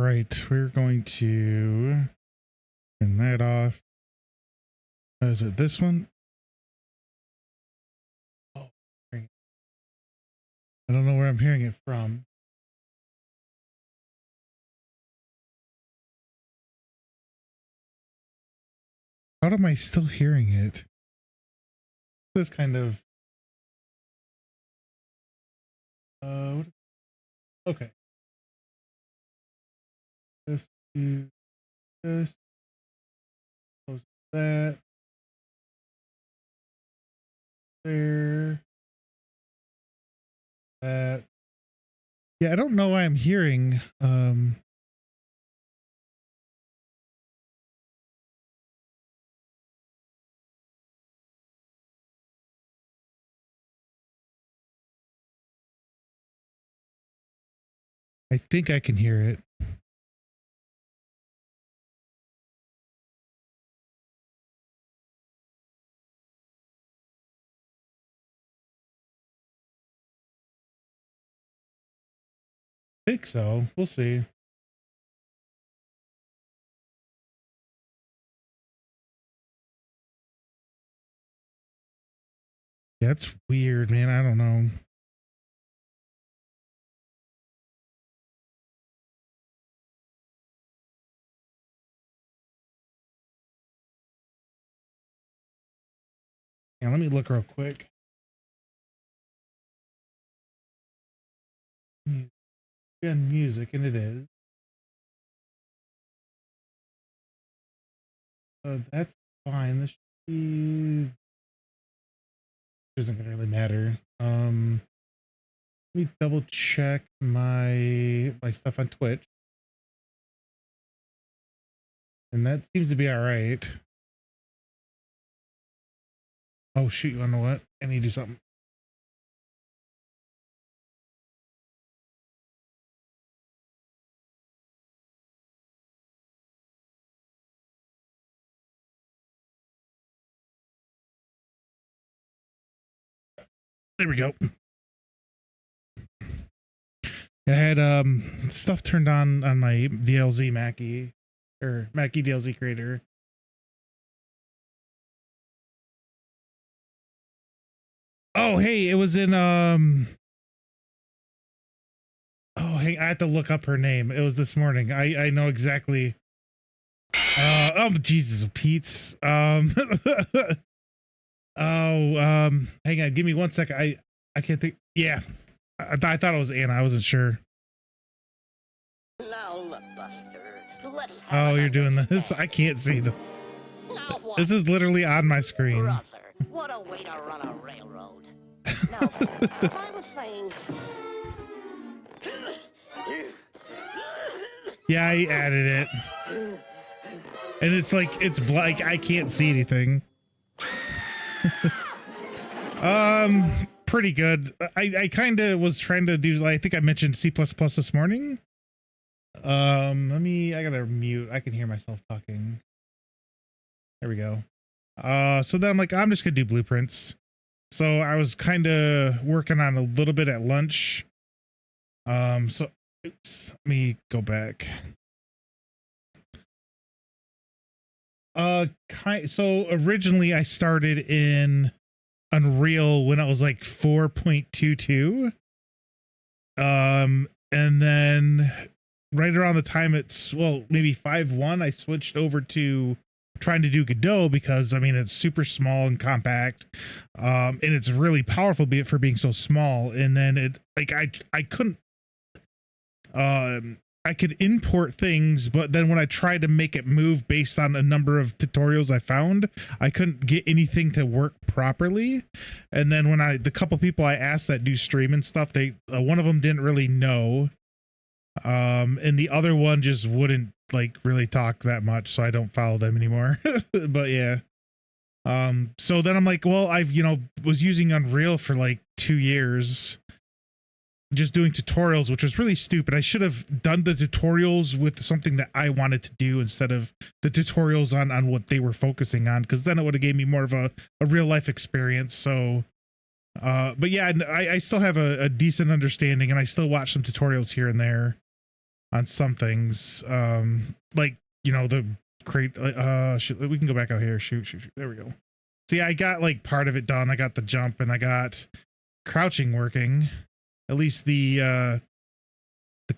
right, we're going to turn that off. Is it this one? Oh, I don't know where I'm hearing it from. How am I still hearing it? This kind of okay. This, do this, close that, there, that. Yeah, I don't know why I'm hearing I think I can hear it. I think so. We'll see. Yeah, it's weird, man. I don't know. Yeah, let me look real quick. Again, music, and it is. That's fine. This isn't gonna really matter. Let me double check my stuff on Twitch, and that seems to be all right. Oh shoot! You know what? I need to do something. There we go. I had stuff turned on my DLZ Mackie or Mackie DLZ creator. Oh hey, it was in oh hey, I had to look up her name. It was this morning. I know exactly. Oh Jesus, Pete's. Oh hang on, give me 1 second. I can't think. Yeah, I thought it was Anna. I wasn't sure. Now look, Buster. Let's Oh, you're doing this. I can't see the. This is literally on my screen. Brother, what a way to run a railroad. Now, as I was saying. Yeah, I added it. And it's like, it's like I can't see anything. Pretty good. I kind of was trying to do, I think I mentioned C++ this morning. I gotta mute. I can hear myself talking. There we go. So then I'm like, I'm just gonna do blueprints. So I was kind of working on a little bit at lunch. So oops, let me go back. So originally I started in Unreal when I was like 4.22. And then right around the time it's, well, maybe 5.1, I switched over to trying to do Godot because I mean it's super small and compact, and it's really powerful for being so small. And then it like I couldn't I could import things, but then when I tried to make it move based on a number of tutorials I found, I couldn't get anything to work properly. And then when the couple people I asked that do stream and stuff, they one of them didn't really know, and the other one just wouldn't like really talk that much, so I don't follow them anymore. But yeah, so then I'm like, well, I've was using Unreal for like 2 years, just doing tutorials, which was really stupid. I should have done the tutorials with something that I wanted to do instead of the tutorials on what they were focusing on, because then it would have gave me more of a real life experience. So but yeah, I still have a decent understanding, and I still watch some tutorials here and there. on some things. Like, you know, the crate, shoot, we can go back out here. Shoot. There we go. So yeah, I got like part of it done. I got the jump and I got crouching working. At least the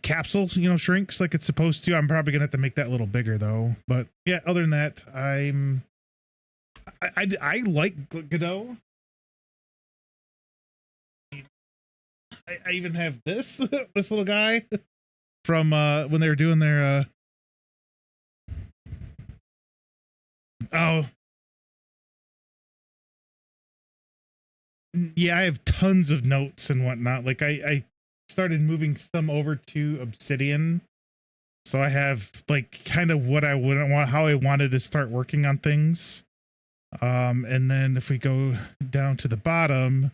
capsule, you know, shrinks like it's supposed to. I'm probably gonna have to make that a little bigger though. But yeah, other than that, I like Godot. I even have this this little guy from when they were doing their oh yeah, I have tons of notes and whatnot. Like I started moving some over to Obsidian, so I have like kind of what I wouldn't want, how I wanted to start working on things. And then if we go down to the bottom,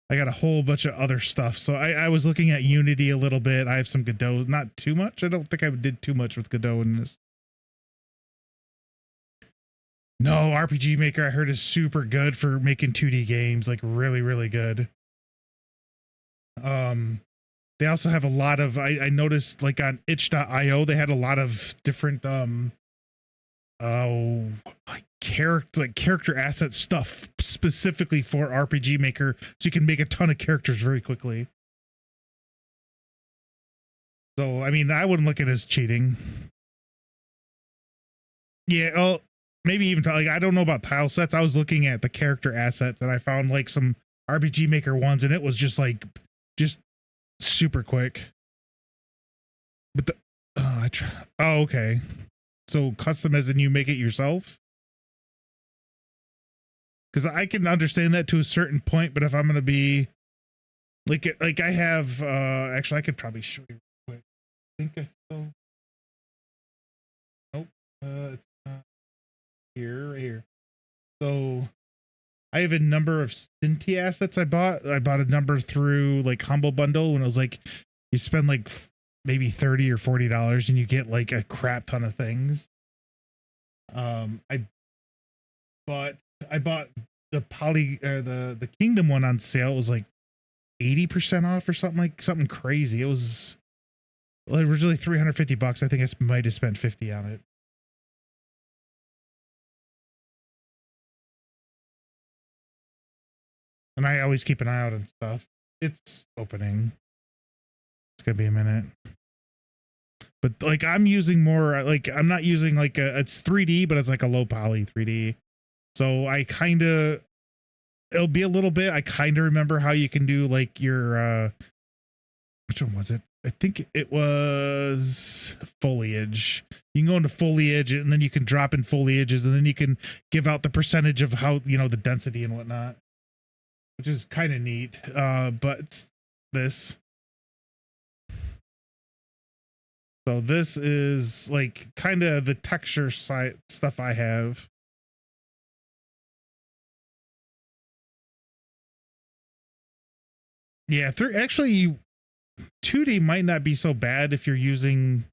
I got a whole bunch of other stuff. So I was looking at Unity a little bit. I have some Godot, not too much. I don't think I did too much with Godot in this. No, RPG Maker I heard is super good for making 2D games, like really, really good. They also have a lot of, I noticed like on itch.io, they had a lot of different, like character asset stuff specifically for RPG Maker, so you can make a ton of characters very quickly. So, I mean, I wouldn't look at it as cheating. Yeah, oh, maybe even like I don't know about tile sets. I was looking at the character assets and I found like some RPG Maker ones, and it was just like just super quick. But the oh, okay. So custom as in you make it yourself? Because I can understand that to a certain point, but if I'm gonna be like I have actually I could probably show you real quick. I think I still nope. It's not here, right here. So I have a number of Cinti assets I bought. I bought a number through like Humble Bundle when it was like you spend like maybe $30 or $40 and you get like a crap ton of things. I bought the the Kingdom one on sale. It was like 80% off or something crazy. It was originally $350. I think I might have spent 50 on it. And I always keep an eye out on stuff. It's opening. It's gonna be a minute. But like I'm using more like I'm not using like it's 3D, but it's like a low poly 3D. So I kind of it'll be a little bit. I kind of remember how you can do like your which one was it? I think it was foliage. You can go into foliage and then you can drop in foliages and then you can give out the percentage of how, you know, the density and whatnot, which is kind of neat. But it's this. So this is like kind of the texture side stuff I have. Yeah, actually 2D might not be so bad if you're using,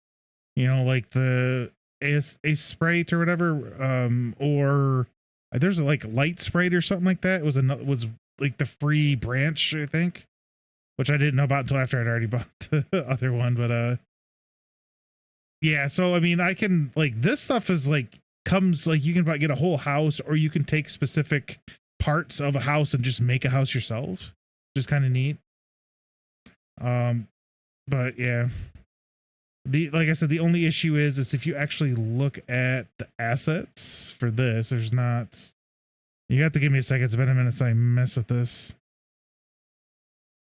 you know, like the Ace Sprite or whatever, or there's like Light Sprite or something like that. It was like the free branch, I think, which I didn't know about until after I'd already bought the other one. But yeah. So I mean, I can like this stuff is like comes like you can get a whole house, or you can take specific parts of a house and just make a house yourself, which is kind of neat. But yeah, like I said, the only issue is if you actually look at the assets for this, there's not. You have to give me a second. It's been a minute since I mess with this.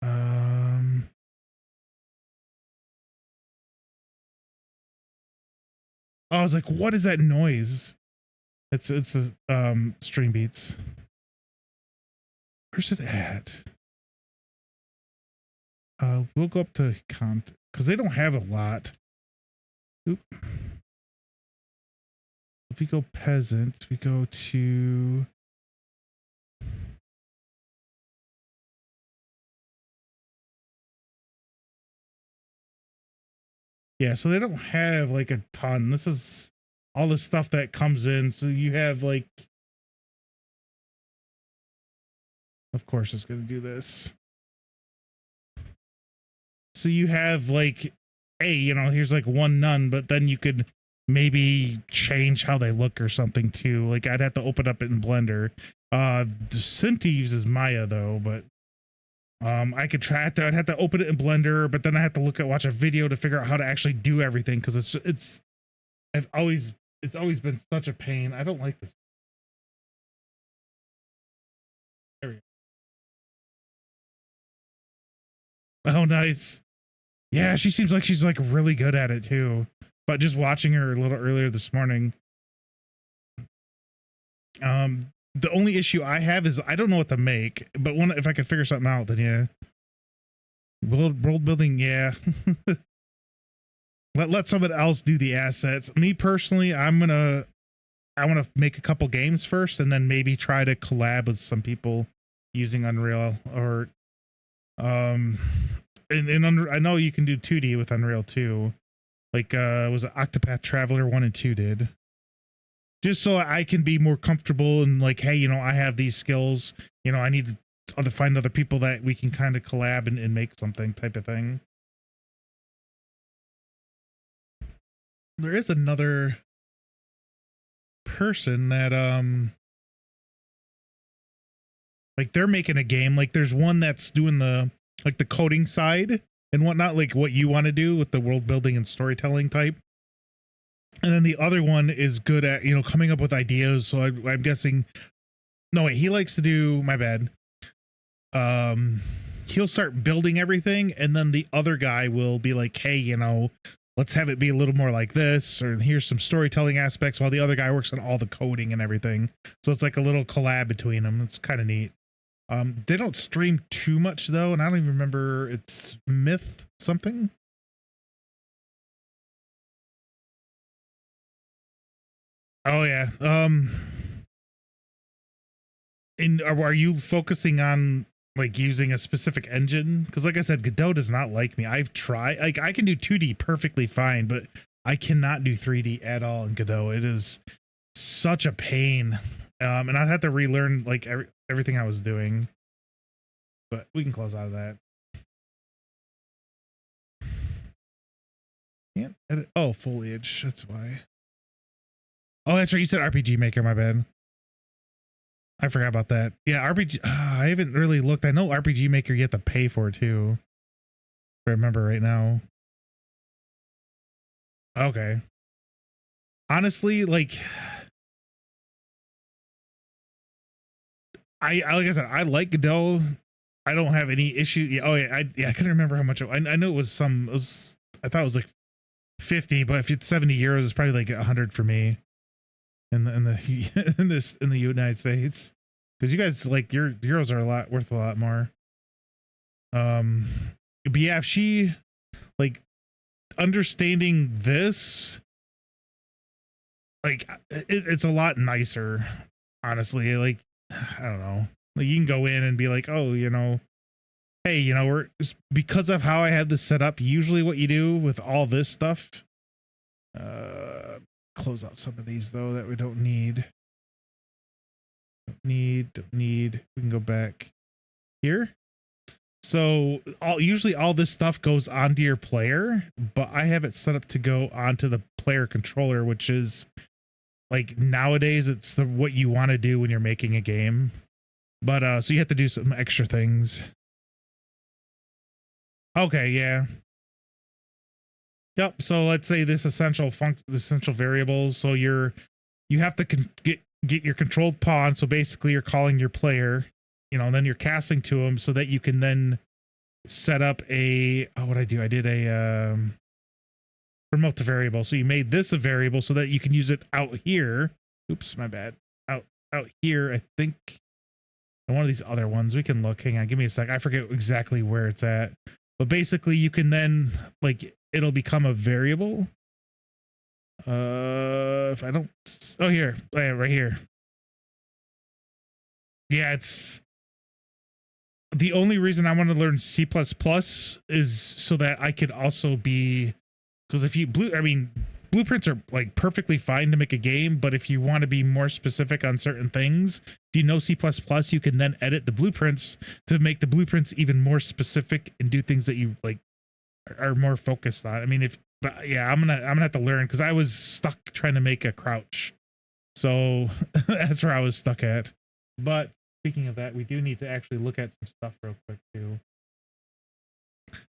I was like, what is that noise? It's a Stream Beats. Where's it at? We'll go up to content because they don't have a lot. Oop. If we go peasant, we go to yeah, so they don't have like a ton. This is all the stuff that comes in. So you have like, of course, it's going to do this. So you have like hey, here's like one none, but then you could maybe change how they look or something too. Like I'd have to open up it in Blender. The Cinti uses Maya though, but I could try it. I'd have to open it in Blender, but then I have to watch a video to figure out how to actually do everything because it's always been such a pain. I don't like this. There we go. Oh, nice. Yeah, she seems like she's like really good at it too. But just watching her a little earlier this morning, the only issue I have is I don't know what to make. But if I could figure something out, then yeah. World building, yeah. let someone else do the assets. Me personally, I want to make a couple games first, and then maybe try to collab with some people using Unreal or and I know you can do 2D with Unreal too. Like was it Octopath Traveler 1 and 2 did. Just so I can be more comfortable and like, hey, I have these skills. I need to find other people that we can kind of collab and make something type of thing. There is another person that like they're making a game. Like there's one that's doing the coding side and whatnot, like what you want to do with the world building and storytelling type. And then the other one is good at, coming up with ideas. So I'm guessing, no, wait, he likes to do, my bad. He'll start building everything. And then the other guy will be like, hey, let's have it be a little more like this, or here's some storytelling aspects while the other guy works on all the coding and everything. So it's like a little collab between them. It's kind of neat. They don't stream too much though, and I don't even remember. It's Myth something. Oh yeah. And are you focusing on like using a specific engine? Because like I said, Godot does not like me. I've tried. Like I can do 2D perfectly fine, but I cannot do 3D at all in Godot. It is such a pain. And I'd have to relearn like everything I was doing. But we can close out of that. Can't edit. Oh, foliage. That's why. Oh, that's right. You said RPG Maker. My bad. I forgot about that. Yeah, RPG. I haven't really looked. I know RPG Maker you have to pay for too. If I remember right now. Okay. Honestly, like like I said, I like Godot. I don't have any issue. Yeah, oh yeah, I couldn't remember how much. I know it was some. I thought it was like 50, but if it's 70 euros, it's probably like 100 for me. In the United States, because you guys like your euros are worth a lot more. But yeah, if she like understanding this, like it's a lot nicer, honestly. Like I don't know, like you can go in and be like, oh, hey, we're because of how I have this set up. Usually, what you do with all this stuff, close out some of these though that we don't need. Don't need. We can go back here. So usually all this stuff goes onto your player, but I have it set up to go onto the player controller, which is like nowadays it's what you want to do when you're making a game. But so you have to do some extra things. Okay, yeah. Yep. So let's say this essential variables. So you have to get your controlled pawn. So basically, you're calling your player, and then you're casting to him so that you can then set up a. Oh, what I do? I did a promote to variable. So you made this a variable so that you can use it out here. Oops, my bad. Out here, I think. And one of these other ones we can look. Hang on, give me a sec. I forget exactly where it's at. But basically, you can then it'll become a variable. If I don't, oh here, oh, yeah, right here. Yeah, it's the only reason I want to learn C++ is so that I could also be, because if you blueprints are like perfectly fine to make a game, but if you want to be more specific on certain things, if you know C++, you can then edit the blueprints to make the blueprints even more specific and do things that you like are more focused on. I mean, if but yeah, I'm gonna have to learn because I was stuck trying to make a crouch, so that's where I was stuck at. But speaking of that, we do need to actually look at some stuff real quick too.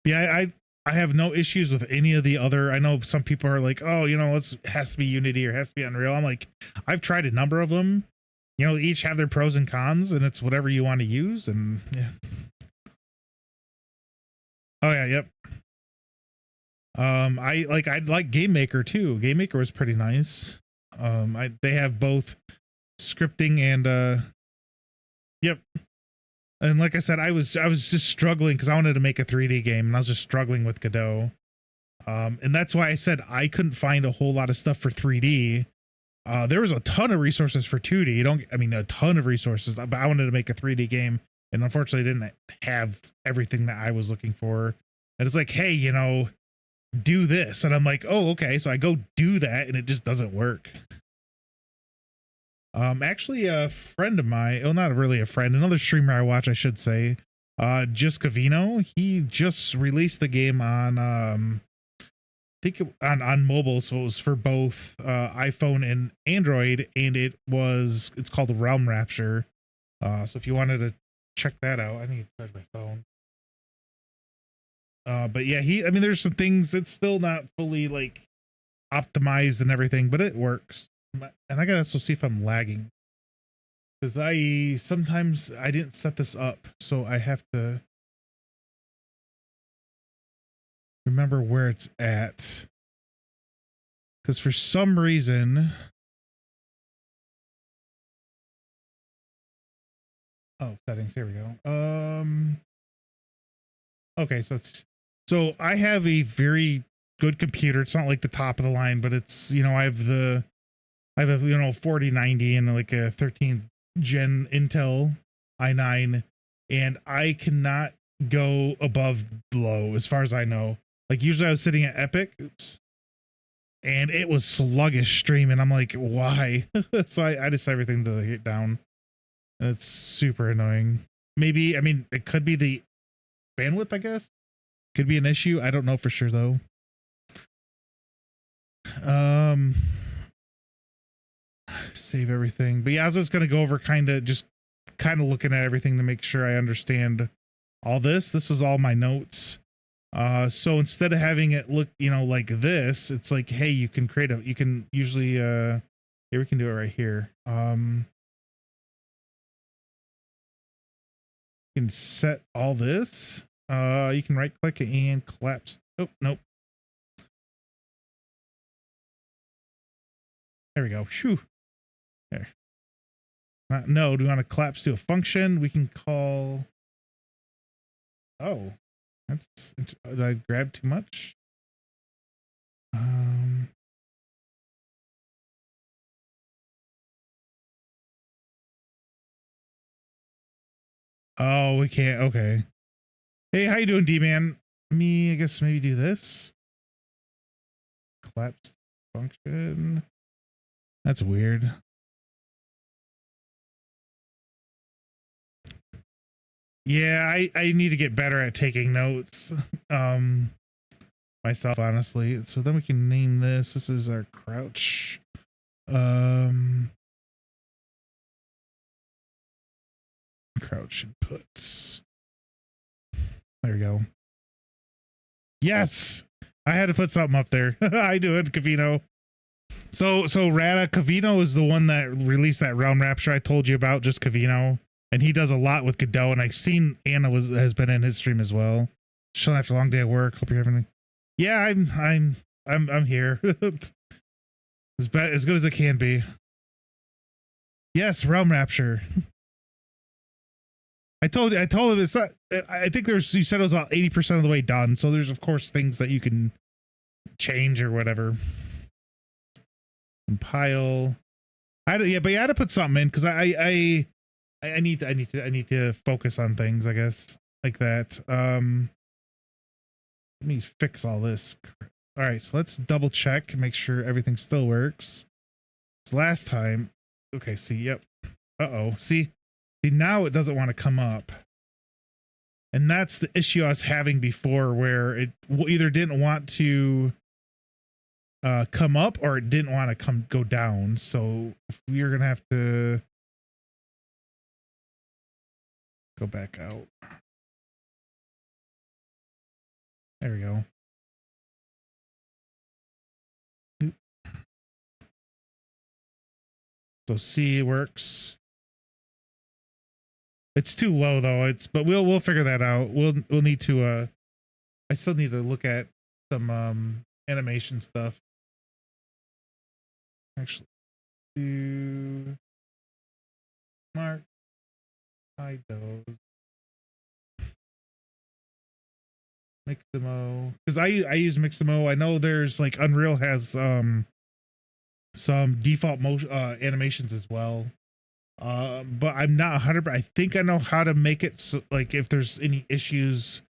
Yeah, I have no issues with any of the other. I know some people are like, oh, it has to be Unity or has to be Unreal. I'm like, I've tried a number of them. Each have their pros and cons, and it's whatever you want to use. And yeah. Oh yeah, yep. I like Game Maker too. Game Maker was pretty nice. They have both scripting and yep. And like I said, I was just struggling because I wanted to make a 3D game, and I was just struggling with Godot. And that's why I said I couldn't find a whole lot of stuff for 3D. There was a ton of resources for 2D. A ton of resources, but I wanted to make a 3D game, and unfortunately didn't have everything that I was looking for. And it's like, hey, do this. And I'm like, oh, okay. So I go do that, and it just doesn't work. Actually, a friend of mine, well, not really a friend, another streamer I watch, I should say, Just Cavino, he just released the game on, I think on mobile, so it was for both iPhone and Android, and it's called Realm Rapture. So if you wanted to check that out, I need to charge my phone. But yeah, there's some things that's still not fully like optimized and everything, but it works. And I gotta also see if I'm lagging, because sometimes I didn't set this up, so I have to remember where it's at, because for some reason, settings, here we go. Okay, so I have a very good computer. It's not like the top of the line, but it's, I have a 4090 and like a 13th gen Intel i9, and I cannot go above low as far as I know. Like usually I was sitting at Epic, and it was sluggish streaming. I'm like, why? So I just everything to get down. And it's super annoying. Maybe, it could be the bandwidth, I guess. Could be an issue. I don't know for sure though. Save everything. But yeah, I was just gonna go over kind of looking at everything to make sure I understand all this. This is all my notes. So instead of having it look, like this, it's like, hey, you can usually here, we can do it right here. You can set all this. You can right click and collapse. Oh, nope. There we go. Phew. There. No, do we want to collapse to a function? We can call. Oh, did I grab too much? Oh, we can't. Okay. Hey, how you doing, D-Man? I guess maybe do this. Collapse function. That's weird. Yeah, I need to get better at taking notes. Myself, honestly. So then we can name this. This is our crouch. Crouch inputs. There we go. Yes, I had to put something up there. I do it, Cavino. So Rada Cavino is the one that released that Realm Rapture I told you about, just Cavino, and he does a lot with Godot. And I've seen Anna has been in his stream as well. Chilling after a long day at work. Hope you're having. Yeah, I'm here. as good as it can be. Yes, Realm Rapture. I told him it's not. I think you said it was about 80% of the way done. So there's of course things that you can change or whatever. Compile. But I had to put something in because I need to focus on things, I guess, like that. Let me fix all this. All right, so let's double check and make sure everything still works. Last time. Okay, see, yep. See, now it doesn't want to come up. And that's the issue I was having before, where it either didn't want to come up or it didn't want to go down. So we're gonna have to go back out. There we go. So C works. It's too low though. But we'll figure that out. We'll need to I still need to look at some animation stuff. Actually, do mark hide those. Mixamo, because I use Mixamo. I know there's like Unreal has some default motion animations as well. But I'm not 100%. I think I know how to make it so, like, if there's any issues.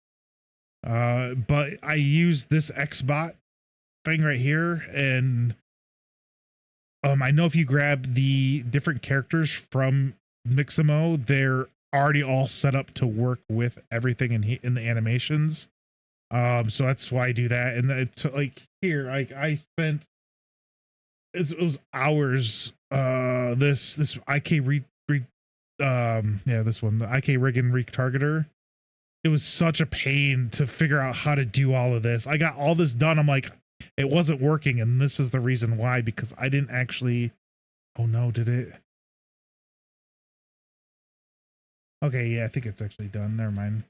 But I use this XBot thing right here, and I know if you grab the different characters from Mixamo, they're already all set up to work with everything in the animations. So that's why I do that. And it's like here, like I spent it was hours. This IK this one, the IK rig and retargeter. It was such a pain to figure out how to do all of this. I got all this done. I'm like, it wasn't working, and this is the reason why, because I didn't actually. Oh no, did it? Okay, yeah, I think it's actually done. Never mind.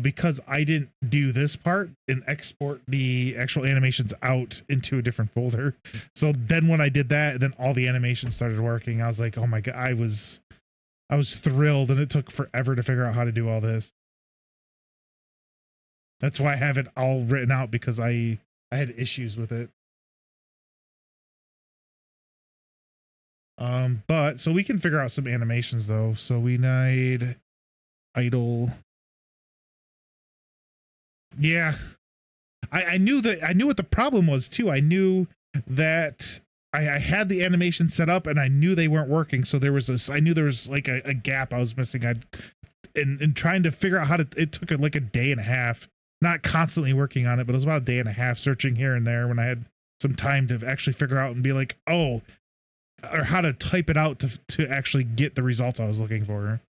Because I didn't do this part and export the actual animations out into a different folder. So then when I did that, then all the animations started working. I was like, oh my God, I was thrilled, and it took forever to figure out how to do all this. That's why I have it all written out, because I had issues with it. But so we can figure out some animations though. So we need idle. Yeah, I knew what the problem was too. I knew that I had the animation set up, and I knew they weren't working. So there was this. I knew there was like a gap I was missing. In trying to figure out how to. It took like a day and a half. Not constantly working on it, but it was about a day and a half searching here and there when I had some time to actually figure out and be like, oh, or how to type it out to actually get the results I was looking for.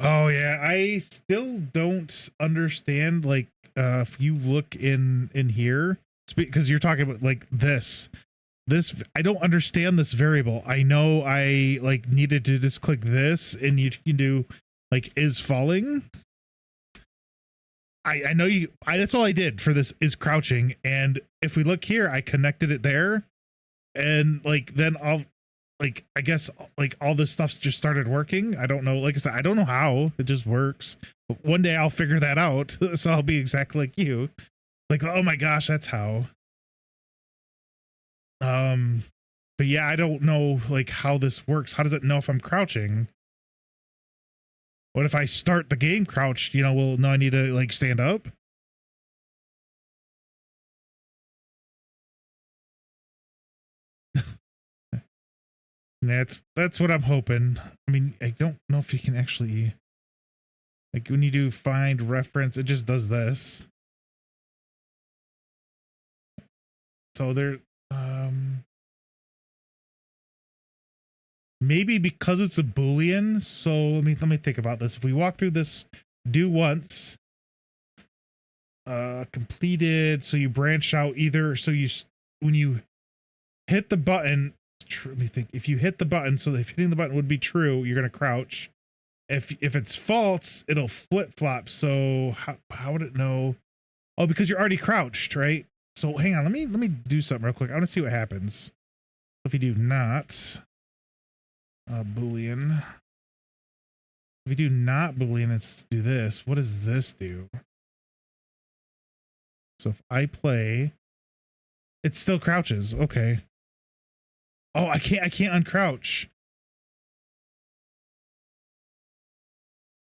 Oh yeah, I still don't understand. Like, if you look in here, because you're talking about like this, I don't understand this variable. I know I like needed to just click this, and you can do like is falling. I know you. That's all I did for this is crouching, and if we look here, I connected it there, and like then I'll. Like, I guess, like, all this stuff's just started working. I don't know. Like I said, I don't know how. It just works. But one day I'll figure that out. So I'll be exactly like you. Like, oh my gosh, that's how. But yeah, I don't know, like, how this works. How does it know if I'm crouching? What if I start the game crouched? You know, well, no, I need to, like, stand up. That's what I'm hoping. I mean, I don't know if you can actually, like, when you do find reference, it just does this. So there, maybe because it's a Boolean. So let me think about this. If we walk through this, do once, completed. So you branch out either. So when you hit the button. Let me think. If you hit the button, so if hitting the button would be true, you're gonna crouch. If it's false, it'll flip flop. So how would it know? Oh, because you're already crouched, right? So hang on. Let me do something real quick. I want to see what happens. If you do not Boolean. If you do not Boolean, let's do this. What does this do? So if I play, it still crouches. Okay. Oh, I can't uncrouch.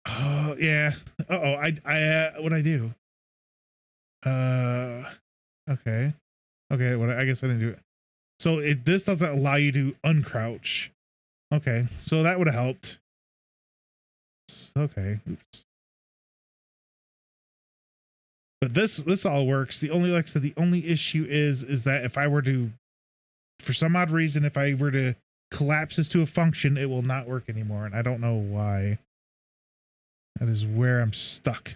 Oh yeah. Uh-oh. I what I do? Okay. Okay, I guess I didn't do it. So this doesn't allow you to uncrouch. Okay, so that would have helped. Okay, oops. But this all works. The only, like I said, the only issue is that if I were to, for some odd reason, if I were to collapse this to a function, it will not work anymore, and I don't know why. That is where I'm stuck.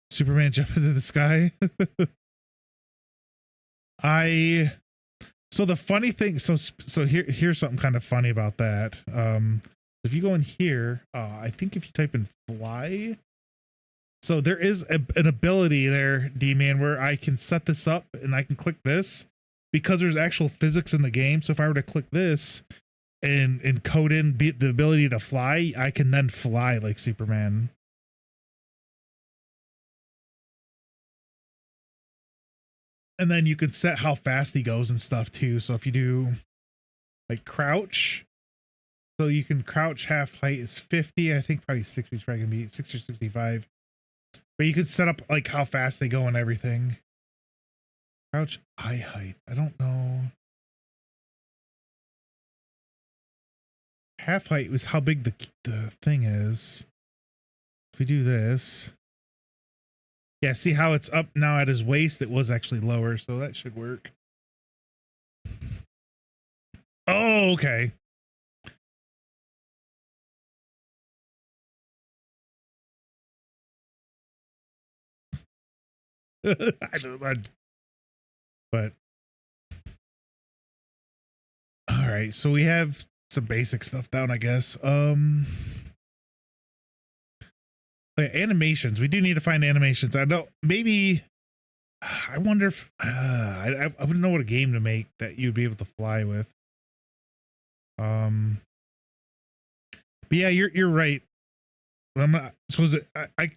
Superman jump into the sky. So the funny thing, so here's something kind of funny about that. If you go in here, I think if you type in fly, so there is an ability there, D-Man, where I can set this up and I can click this because there's actual physics in the game. So if I were to click this and code in the ability to fly, I can then fly like Superman. And then you can set how fast he goes and stuff too. So if you do like crouch, so you can crouch half height is 50. I think probably 60 is probably gonna be 60 or 65. But you can set up like how fast they go and everything. Crouch eye height. I don't know. Half height was how big the thing is. If we do this. Yeah, see how it's up now at his waist? It was actually lower, so that should work. Oh, okay. I don't know. But all right, so we have some basic stuff down, I guess. Animations. We do need to find animations. I don't. Maybe. I wonder if I wouldn't know what a game to make that you'd be able to fly with. But yeah, you're right. I'm not. So is it? I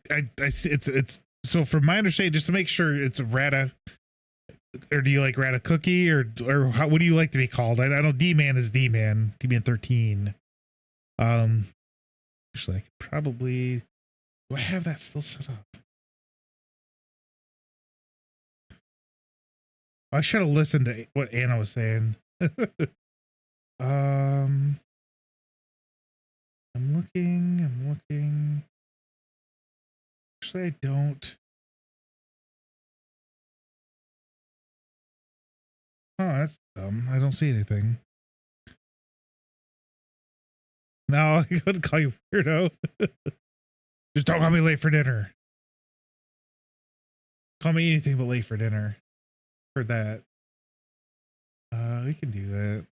see. It's. So from my understanding, just to make sure, it's a Rata. Or do you like Rata Cookie or how, what do you like to be called? I know D-Man is D-Man 13. Actually, I could probably. Do I have that still set up? I should have listened to what Anna was saying. I'm looking. Actually, I don't. Oh, that's dumb. I don't see anything. No, I couldn't call you weirdo. Just don't call me late for dinner. Call me anything but late for dinner. For that. We can do that.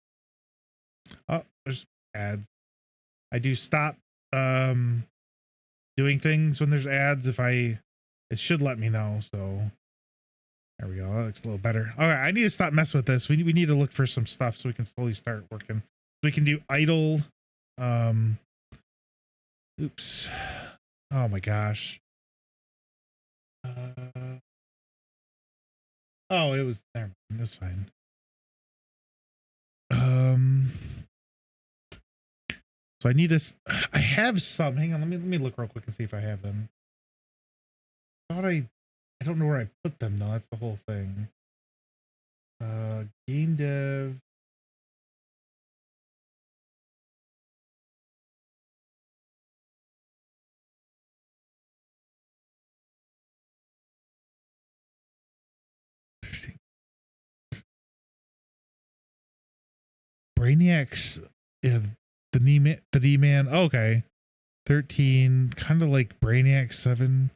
Oh, there's ads. I do stop doing things when there's ads if it should let me know, so there we go. That looks a little better. All right, I need to stop messing with this. We need to look for some stuff so we can slowly start working. We can do idle. Oops. Oh my gosh. Oh, it was there. It was fine. So I need this. I have some. Hang on. Let me look real quick and see if I have them. I don't know where I put them though. That's the whole thing. Game dev. Brainiac's the D-Man. Okay. 13, kind of like Brainiac 7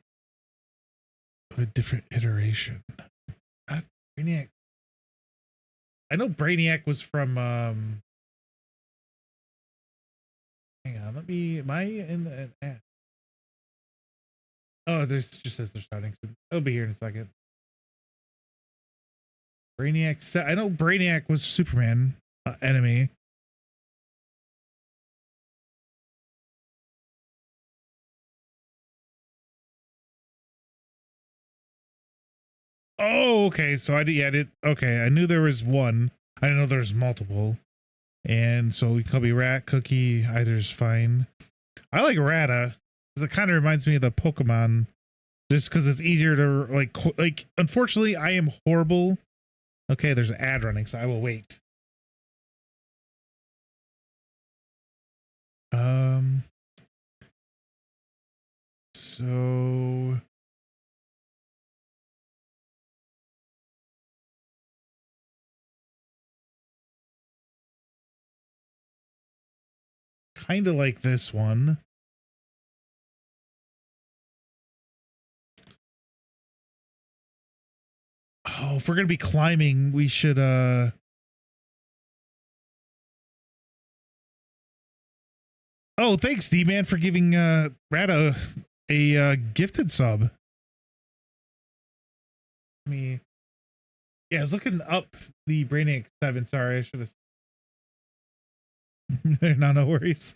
of a different iteration. Not Brainiac. I know Brainiac was from hang on, am I in an ad? Oh, there's just says they're starting. So it'll be here in a second. Brainiac. I know Brainiac was Superman enemy. Oh, okay. So I did. Okay, I knew there was one. I didn't know there was multiple. And so we could be Rat, Cookie. Either's fine. I like Rata because it kind of reminds me of the Pokemon just because it's easier to like. Unfortunately, I am horrible. Okay, there's an ad running, so I will wait. So kind of like this one. Oh, if we're gonna be climbing, we should Oh, thanks, D-Man, for giving Rad a gifted sub. Yeah, I was looking up the Brainiac 7. Sorry, I should have. No worries.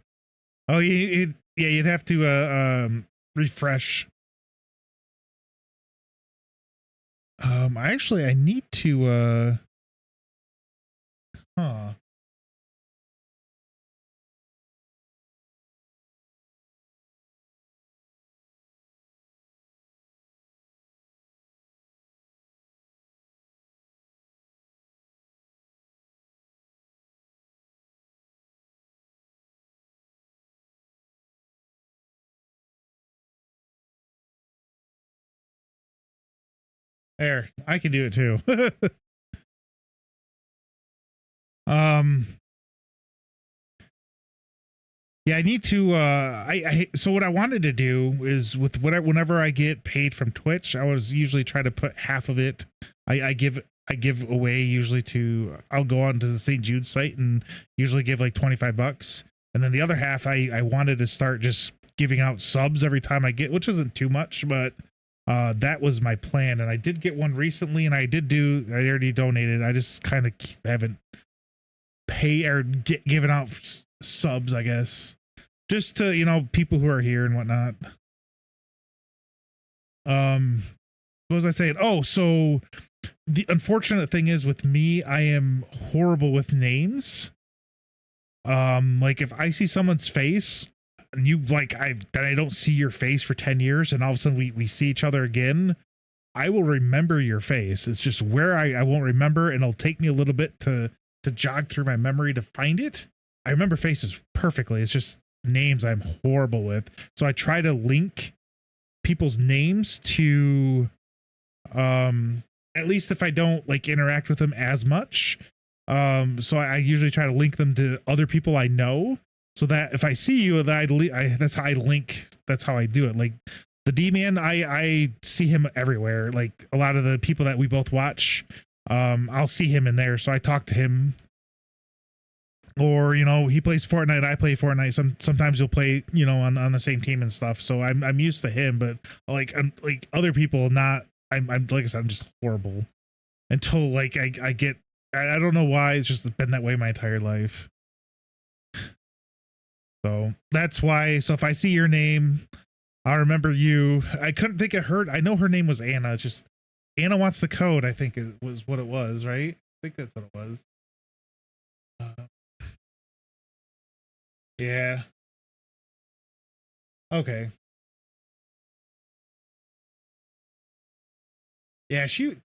Oh, yeah, you'd have to refresh. I need to huh. There, I can do it too. Yeah, I need to so what I wanted to do is with whenever I get paid from Twitch, I was usually try to put half of it I give away usually to I'll go on to the St. Jude site and usually give like $25, and then the other half I wanted to start just giving out subs every time I get, which isn't too much, but that was my plan. And I did get one recently, and I already donated. I just kind of haven't given out subs, I guess, just to, people who are here and whatnot. What was I saying? Oh, so the unfortunate thing is with me, I am horrible with names. Like if I see someone's face and you I don't see your face for 10 years and all of a sudden we see each other again, I will remember your face. It's just where I won't remember, and it'll take me a little bit to jog through my memory to find it. I remember faces perfectly. It's just names I'm horrible with. So I try to link people's names to at least if I don't like interact with them as much. So I usually try to link them to other people I know, so that if I see you, that's how I link. That's how I do it. Like the D-Man, I see him everywhere. Like a lot of the people that we both watch, I'll see him in there, so I talk to him. Or he plays Fortnite, I play Fortnite. Sometimes he'll play on the same team and stuff. So I'm used to him, but like other people, not. I'm like I said, I'm just horrible until like I get. I don't know why. It's just been that way my entire life. So that's why. So if I see your name, I'll remember you. I couldn't think of her. I know her name was Anna. It's just Anna wants the code, I think it was what it was, right? I think that's what it was. Yeah. Okay. Yeah, she's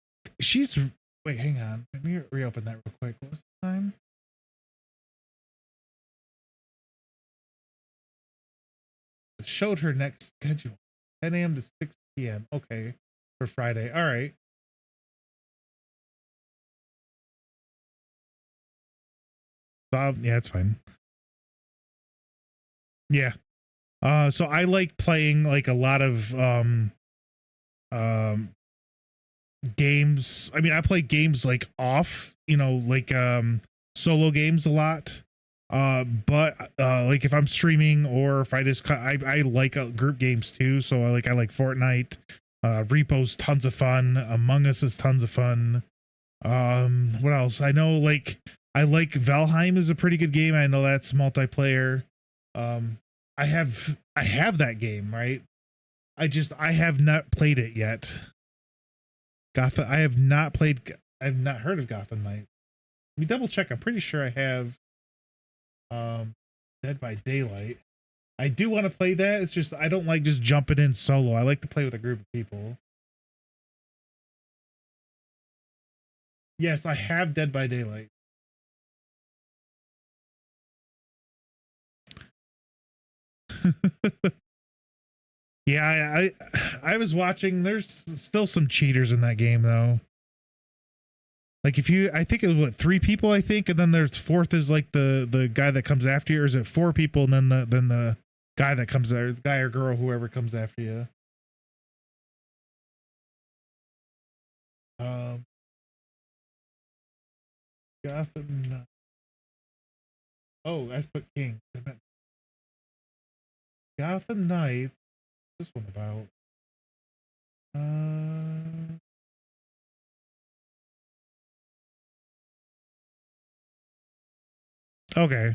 wait, hang on. Let me reopen that real quick. What was the time? It showed her next schedule. 10 a.m. to 6 p.m. Okay. For Friday. All right. Yeah, it's fine. Yeah. So I like playing like a lot of um games. I mean, I play games like off, like solo games a lot. But like if I'm streaming or if I just I like group games too. So I like Fortnite. Repo's tons of fun. Among Us is tons of fun. What else? I know I like Valheim is a pretty good game. I know that's multiplayer. I have that game, right? I have not played it yet. Gotham. I have not played. I've not heard of Gotham Knight. Let me double check. I'm pretty sure I have. Dead by Daylight. I do want to play that. It's just I don't like just jumping in solo. I like to play with a group of people. Yes, I have Dead by Daylight. Yeah, I was watching. There's still some cheaters in that game though. Like if you, I think it was what 3 people, I think, and then there's fourth is like the guy that comes after you, or is it 4 people and then the guy that comes there, the guy or girl, whoever comes after you. Um, Gotham. Oh, I put King. I meant Gotham Knights. What's this one about? Okay.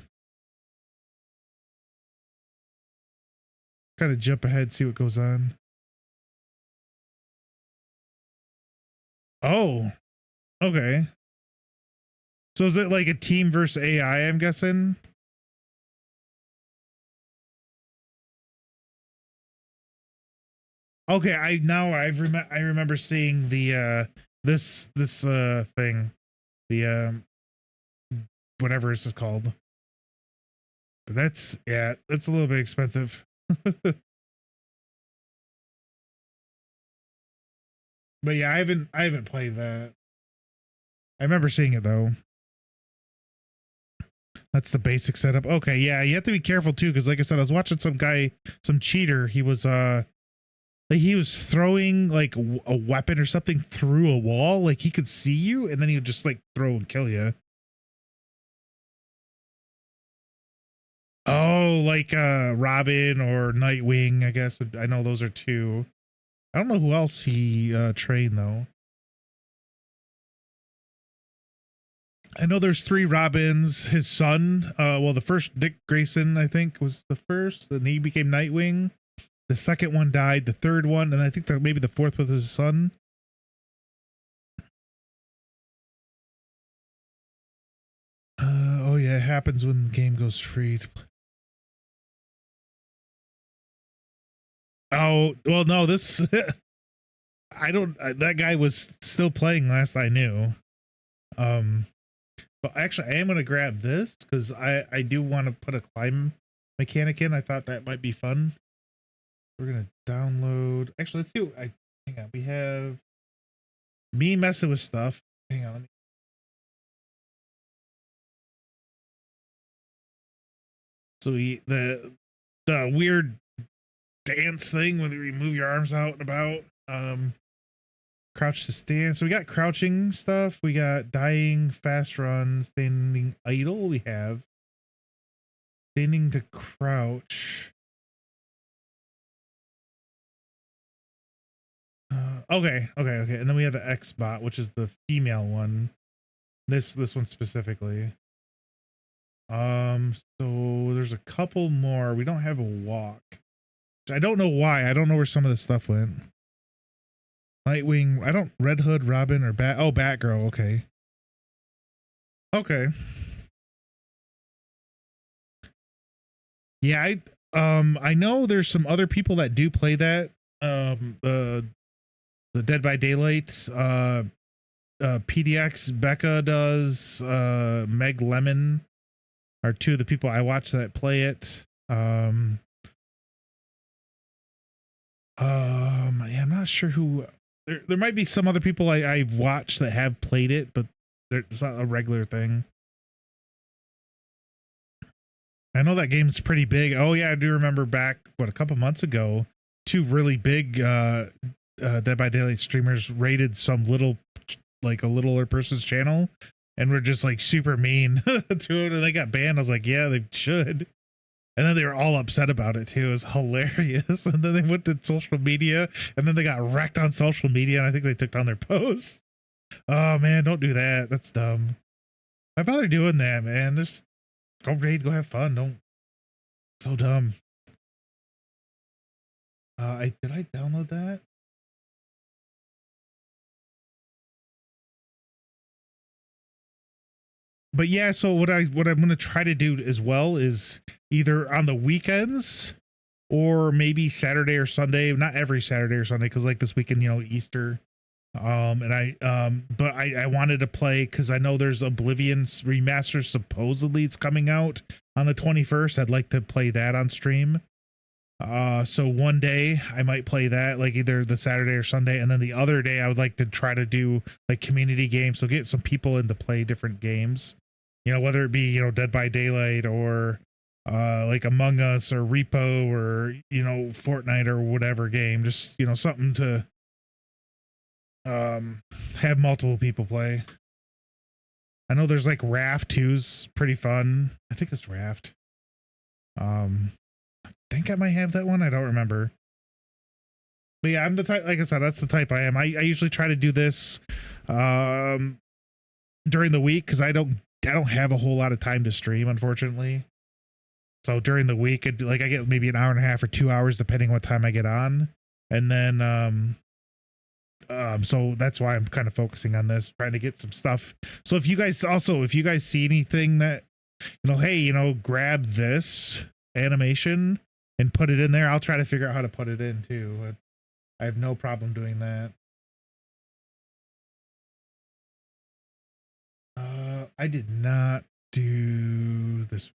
Kind of jump ahead, see what goes on. Oh, okay. So is it like a team versus AI? I'm guessing. Okay, I remember seeing the this thing, the whatever this is called. But that's, yeah, that's a little bit expensive. But yeah, I haven't played that. I remember seeing it though. That's the basic setup. Okay, yeah, you have to be careful too, because like I said, I was watching some guy, some cheater. He was like he was throwing like a weapon or something through a wall, like he could see you, and then he would just like throw and kill you. Oh, like Robin or Nightwing, I guess. I know those are 2. I don't know who else he trained though. I know there's 3 Robins. His son, well, the first Dick Grayson, I think, was the first, and he became Nightwing. The second one died. The third one, and I think that maybe the fourth was his son. Oh yeah, it happens when the game goes free. Oh well, no, this I don't. That guy was still playing last I knew. But actually, I am gonna grab this because I do want to put a climb mechanic in. I thought that might be fun. We're gonna download. Actually, let's see. Hang on. We have me messing with stuff. Hang on. So the weird dance thing when you move your arms out and about. Crouch to stand. So we got crouching stuff. We got dying, fast run, standing idle. We have standing to crouch. Okay. And then we have the X bot, which is the female one. This one specifically. So there's a couple more. We don't have a walk. I don't know why. I don't know where some of this stuff went. Nightwing. I don't. Red Hood, Robin, or Bat. Oh, Batgirl. Okay. Okay. Yeah, I know there's some other people that do play that. The Dead by Daylight, PDX, Becca does, Meg Lemon are 2 of the people I watch that play it. Yeah, I'm not sure who. There might be some other people I've watched that have played it, but it's not a regular thing. I know that game's pretty big. Oh yeah, I do remember back a couple months ago, 2 really big Dead by Daylight streamers raided some little, like a littler person's channel, and were just like super mean to it, and they got banned. I was like, yeah, they should. And then they were all upset about it too. It was hilarious. And then they went to social media, and then they got wrecked on social media, and I think they took down their posts. Oh man, don't do that. That's dumb. Why bother doing that, man? Just go raid, go have fun. Don't. So dumb. I did I download that? but yeah, so what I'm gonna try to do as well is either on the weekends or maybe Saturday or Sunday. Not every Saturday or Sunday, because like this weekend, Easter. And but I wanted to play because I know there's Oblivion's remaster. Supposedly it's coming out on the 21st. I'd like to play that on stream. So one day I might play that, like either the Saturday or Sunday, and then the other day I would like to try to do like community games, so get some people in to play different games. Whether it be Dead by Daylight or like Among Us or Repo or Fortnite or whatever game, just something to have multiple people play. I know there's like Raft 2's pretty fun. I think it's Raft. I think I might have that one. I don't remember. But yeah, I'm the type, like I said, that's the type I am. I usually try to do this during the week because I don't have a whole lot of time to stream, unfortunately. So during the week, I get maybe an hour and a half or 2 hours depending what time I get on. And then so that's why I'm kind of focusing on this, trying to get some stuff. So if you guys see anything that hey, grab this animation and put it in there, I'll try to figure out how to put it in too. I have no problem doing that. I did not do this.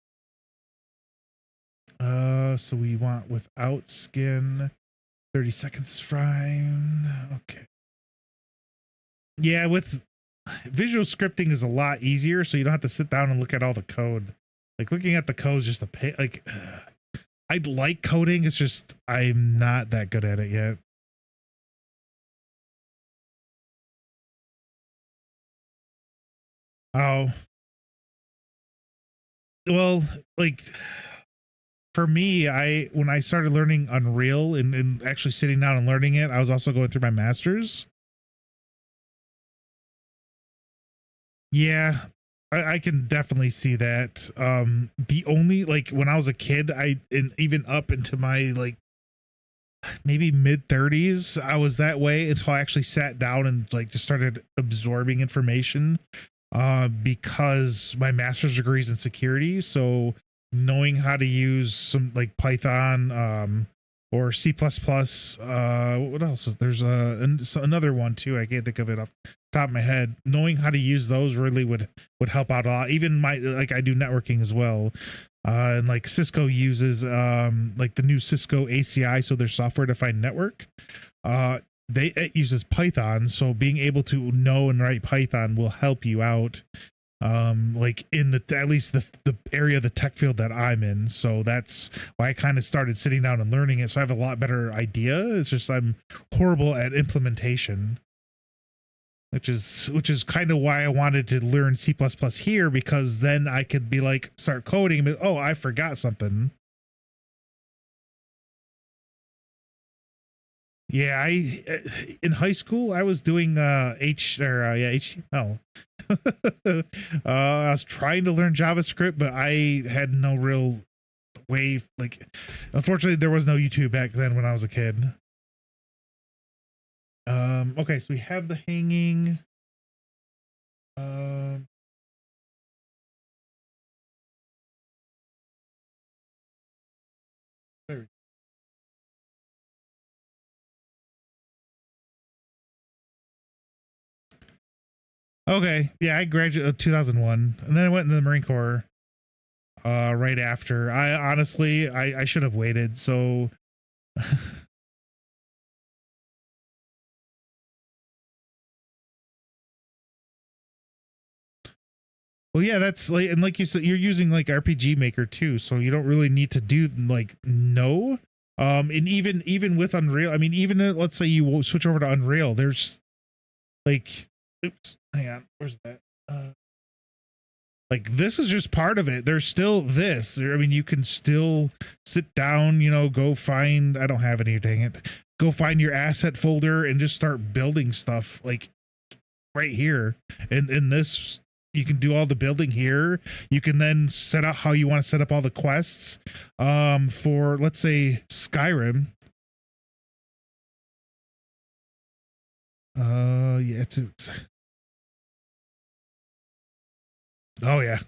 So we want without skin. 30 seconds is fine. Okay. Yeah, with visual scripting is a lot easier, so you don't have to sit down and look at all the code. Like looking at the code is just a pain. Like I like coding, it's just I'm not that good at it yet. Oh. Well, like for me, when I started learning Unreal and actually sitting down and learning it, I was also going through my masters. Yeah, I can definitely see that. The only like when I was a kid, and even up into my like maybe mid 30s, I was that way until I actually sat down and like just started absorbing information. Because my master's degree is in security, so knowing how to use some like Python, or C++. What else is there's another one too. I can't think of it off the top of my head. Knowing how to use those really would help out a lot. Even I do networking as well. And like Cisco uses like the new Cisco ACI, so their software defined network. It uses Python, so being able to know and write Python will help you out. Like in at least the area of the tech field that I'm in. So that's why I kind of started sitting down and learning it. So I have a lot better idea. It's just I'm horrible at implementation, which is kind of why I wanted to learn C++ here, because then I could be like start coding. But oh, I forgot something. Yeah, in high school I was doing HTML. I was trying to learn JavaScript, but I had no real way. Like, unfortunately, there was no YouTube back then when I was a kid. Okay, so we have the hanging. There. Okay, yeah, I graduated 2001, and then I went into the Marine Corps. Right after. I honestly, I should have waited. So. Well, yeah, that's like, and like you said, you're using like RPG Maker too, so you don't really need to do like no. And even with Unreal, I mean, even let's say you switch over to Unreal, there's like, oops, hang on, where's that? Like this is just part of it. There's still this. I mean, you can still sit down, go find. I don't have any. Dang it. Go find your asset folder and just start building stuff like right here. And in this, you can do all the building here. You can then set up how you want to set up all the quests. For let's say Skyrim. Yeah, it's Oh yeah.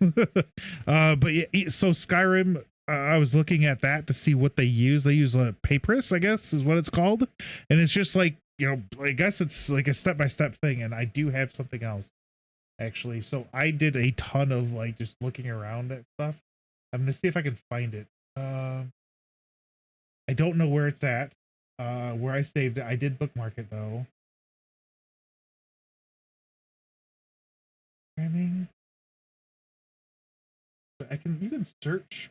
But yeah, so Skyrim, I was looking at that to see what they use. They use a Papyrus, I guess is what it's called, and it's just like, I guess it's like a step by step thing. And I do have something else actually. So I did a ton of like just looking around at stuff. I'm gonna see if I can find it. I don't know where it's at. Where I saved it, I did bookmark it though. Programming. But you can search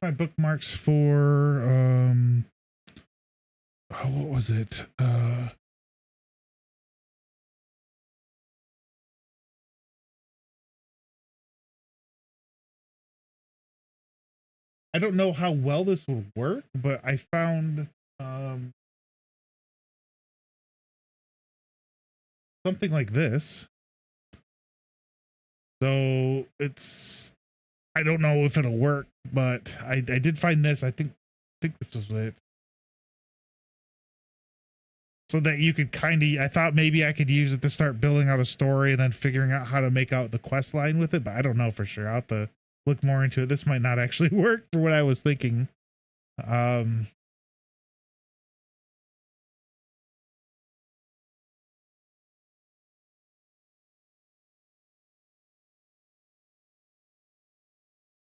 my bookmarks for oh, what was it? I don't know how well this would work, but I found um something like this. So it's, I don't know if it'll work, but I did find this. I think this was it. So that you could kind of, I thought maybe I could use it to start building out a story and then figuring out how to make out the quest line with it, but I don't know for sure. I'll have to look more into it. This might not actually work for what I was thinking. Um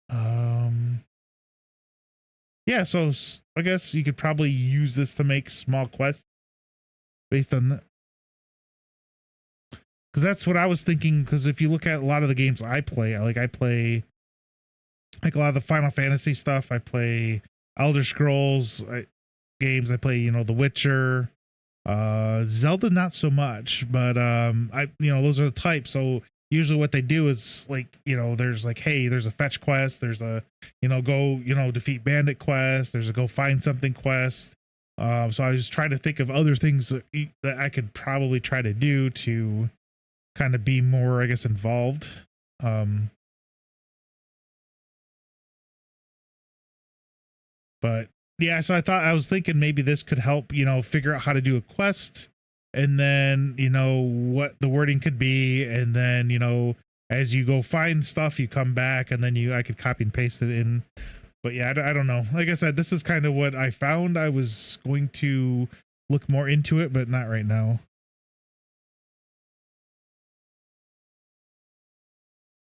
um yeah, so I guess you could probably use this to make small quests based on that. Because that's what I was thinking. Because if you look at a lot of the games I play, I play like a lot of the Final Fantasy stuff. I play Elder Scrolls games. I play, The Witcher, Zelda, not so much, but those are the types. So usually what they do is like, there's like, hey, there's a fetch quest. There's a, go, defeat bandit quest. There's a go find something quest. So I was trying to think of other things that I could probably try to do to kind of be more, I guess, involved. Um, but yeah, so I was thinking maybe this could help, figure out how to do a quest, and then, what the wording could be. And then, as you go find stuff, you come back, and then I could copy and paste it in. But yeah, I don't know. Like I said, this is kind of what I found. I was going to look more into it, but not right now.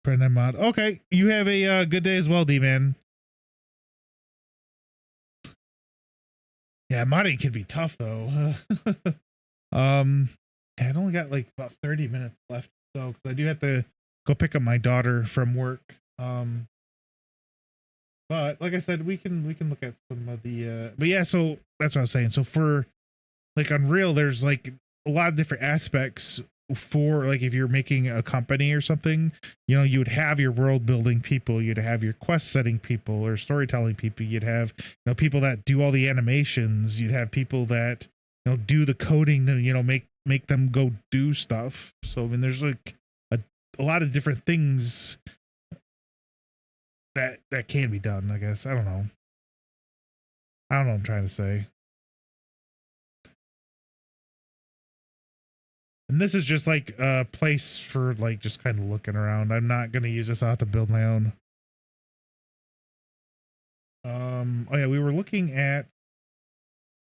Friend and mod. Okay, you have a good day as well, D-Man. Yeah, modding can be tough though. um, yeah, I only got like about 30 minutes left, so 'cause I do have to go pick up my daughter from work. Um, but like I said, we can look at some of the. But yeah, so that's what I was saying. So for like Unreal, there's like a lot of different aspects for like if you're making a company or something, you would have your world building people, you'd have your quest setting people or storytelling people, you'd have people that do all the animations, you'd have people that do the coding to make them go do stuff. So I mean, there's like a lot of different things that can be done. I guess I don't know what I'm trying to say. And this is just like a place for like just kind of looking around. I'm not gonna use this. I'll have to build my own. Oh yeah, we were looking at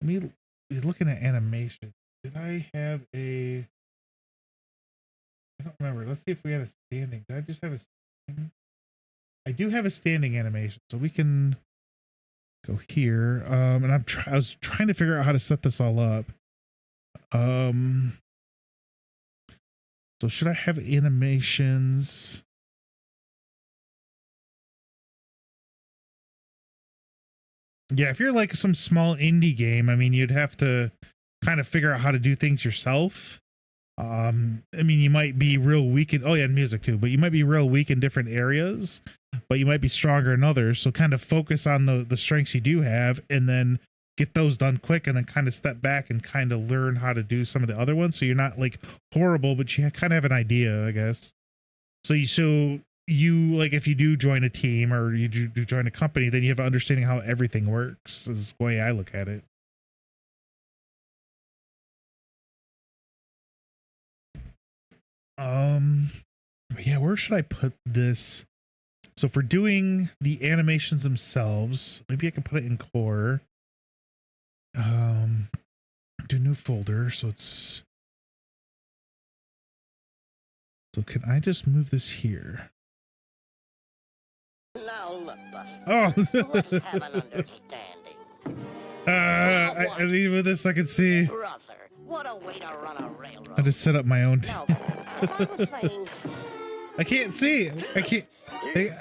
me looking at animation. Did I have a I don't remember. Let's see if we had a standing. Did I just have a standing? I do have a standing animation, so we can go here. And I was trying to figure out how to set this all up. So should I have animations? Yeah, if you're like some small indie game, I mean, you'd have to kind of figure out how to do things yourself. I mean, you might be real weak in, oh yeah, and music too, but you might be real weak in different areas, but you might be stronger in others. So kind of focus on the strengths you do have, and then get those done quick, and then kind of step back and kind of learn how to do some of the other ones. So you're not like horrible, but you kind of have an idea, I guess. So you like if you do join a team or you do join a company, then you have an understanding how everything works. Is the way I look at it. Um, yeah, where should I put this? So for doing the animations themselves, maybe I can put it in core. Do new folder. So can I just move this here? Now look, Buster. Oh. Let's have an understanding. I need to move this so I can see. Brother, what a way to run a railroad. I just set up my own. Now, as I was saying, I can't see. I can't. This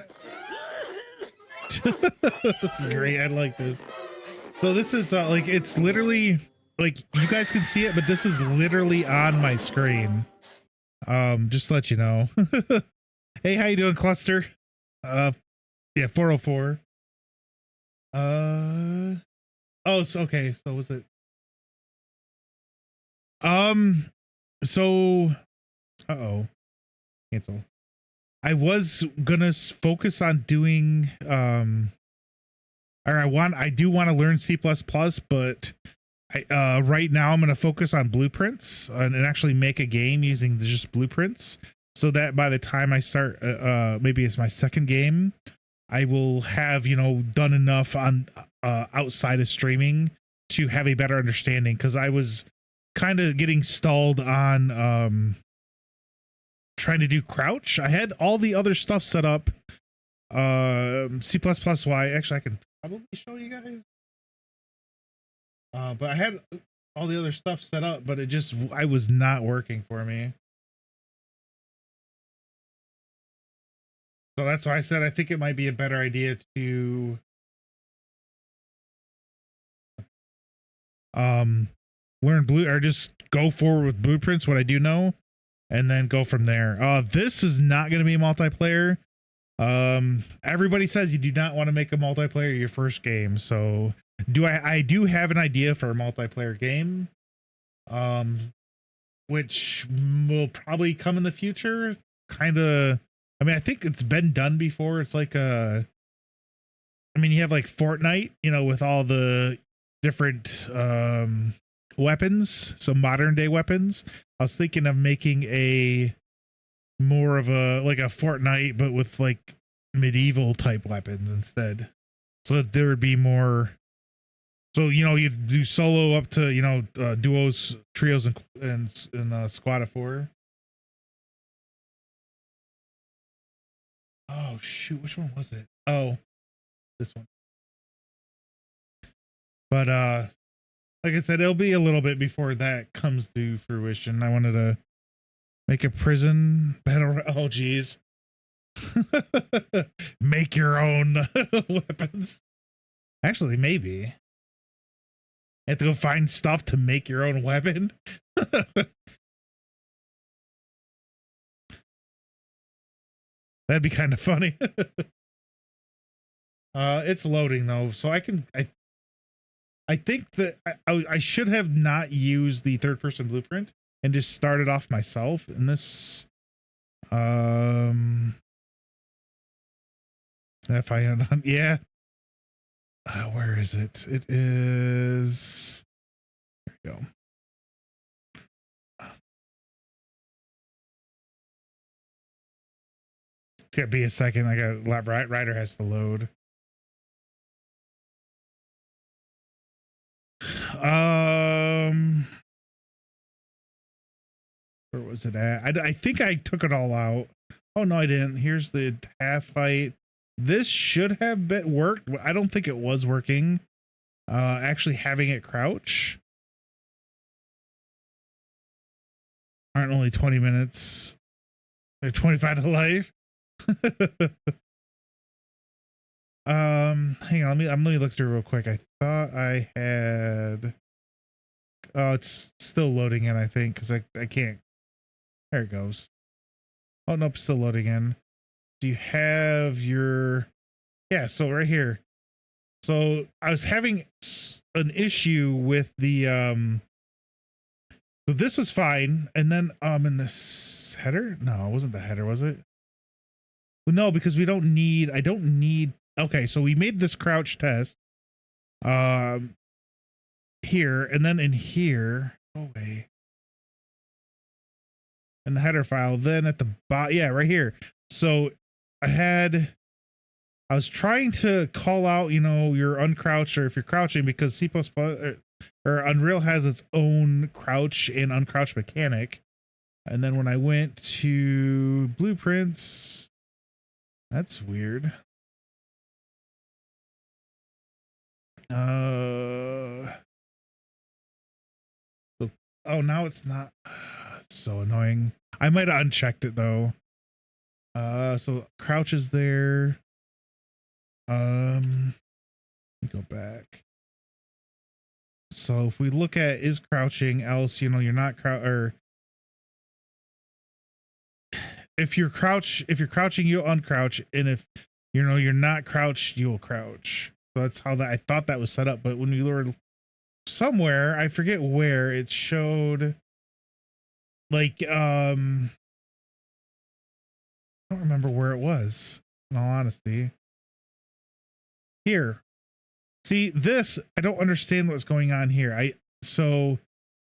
is great. I like this. So this is like, it's literally like, you guys can see it, but this is literally on my screen. Just to let you know. Hey, how you doing, Cluster? Yeah, 404. Oh, so, okay. So was it? So, uh-oh. Cancel. I was gonna focus on doing, or I do want to learn C++, but right now I'm gonna focus on blueprints and actually make a game using just blueprints, so that by the time I start, maybe it's my second game, I will have, done enough on outside of streaming to have a better understanding, because I was kind of getting stalled on trying to do crouch. I had all the other stuff set up. C++Y. Actually, I can probably show you guys. But I had all the other stuff set up, but I was not working for me. So that's why I said I think it might be a better idea to learn or just go forward with blueprints, what I do know, and then go from there. This is not going to be a multiplayer. Everybody says you do not want to make a multiplayer your first game, so I do have an idea for a multiplayer game, which will probably come in the future. I think it's been done before. It's like you have like Fortnite, with all the different weapons, so modern day weapons. I was thinking of making more of a Fortnite, but with like medieval type weapons instead. So that there would be more. So you do solo up to duos, trios, and squad of 4. Oh shoot, which one was it? Oh, this one. But like I said, it'll be a little bit before that comes to fruition. I wanted to make a prison battle. Oh geez. Make your own weapons. Actually, maybe. You have to go find stuff to make your own weapon. That'd be kind of funny. It's loading though, so I think that I should have not used the third-person blueprint and just started off myself in this. If I yeah. Where is it? It is. There we go. It's gonna be a second. I got Ryder has to load. Where was it at? I think I took it all out. Oh no, I didn't. Here's the half height. This should have worked. I don't think it was working. Actually having it crouch. Aren't only 20 minutes. They're 25 to life. Hang on, let me look through real quick. I thought I had. Oh, it's still loading in, I think, because I can't. There it goes. Oh nope, still loading in. Do you have your? Yeah, so right here. So I was having an issue with the So this was fine, and then in this header, no, it wasn't the header, was it? Well, no, because I don't need. Okay, so we made this crouch test here, and then in here. Oh wait. in the header file. Then at the bottom, yeah, right here. So I was trying to call out, your uncrouch, or if you're crouching, because C++ or Unreal has its own crouch and uncrouch mechanic. And then when I went to blueprints, that's weird. Oh, now it's not. It's so annoying. I might have unchecked it though. So crouch is there. Let me go back. So if we look at is crouching, else, you're not or if you're crouching, you'll uncrouch, and if you're not crouched, you'll crouch. So that's how I thought that was set up. But when we were somewhere, I forget where, it showed like I don't remember where it was, in all honesty. Here. See, this, I don't understand what's going on here. So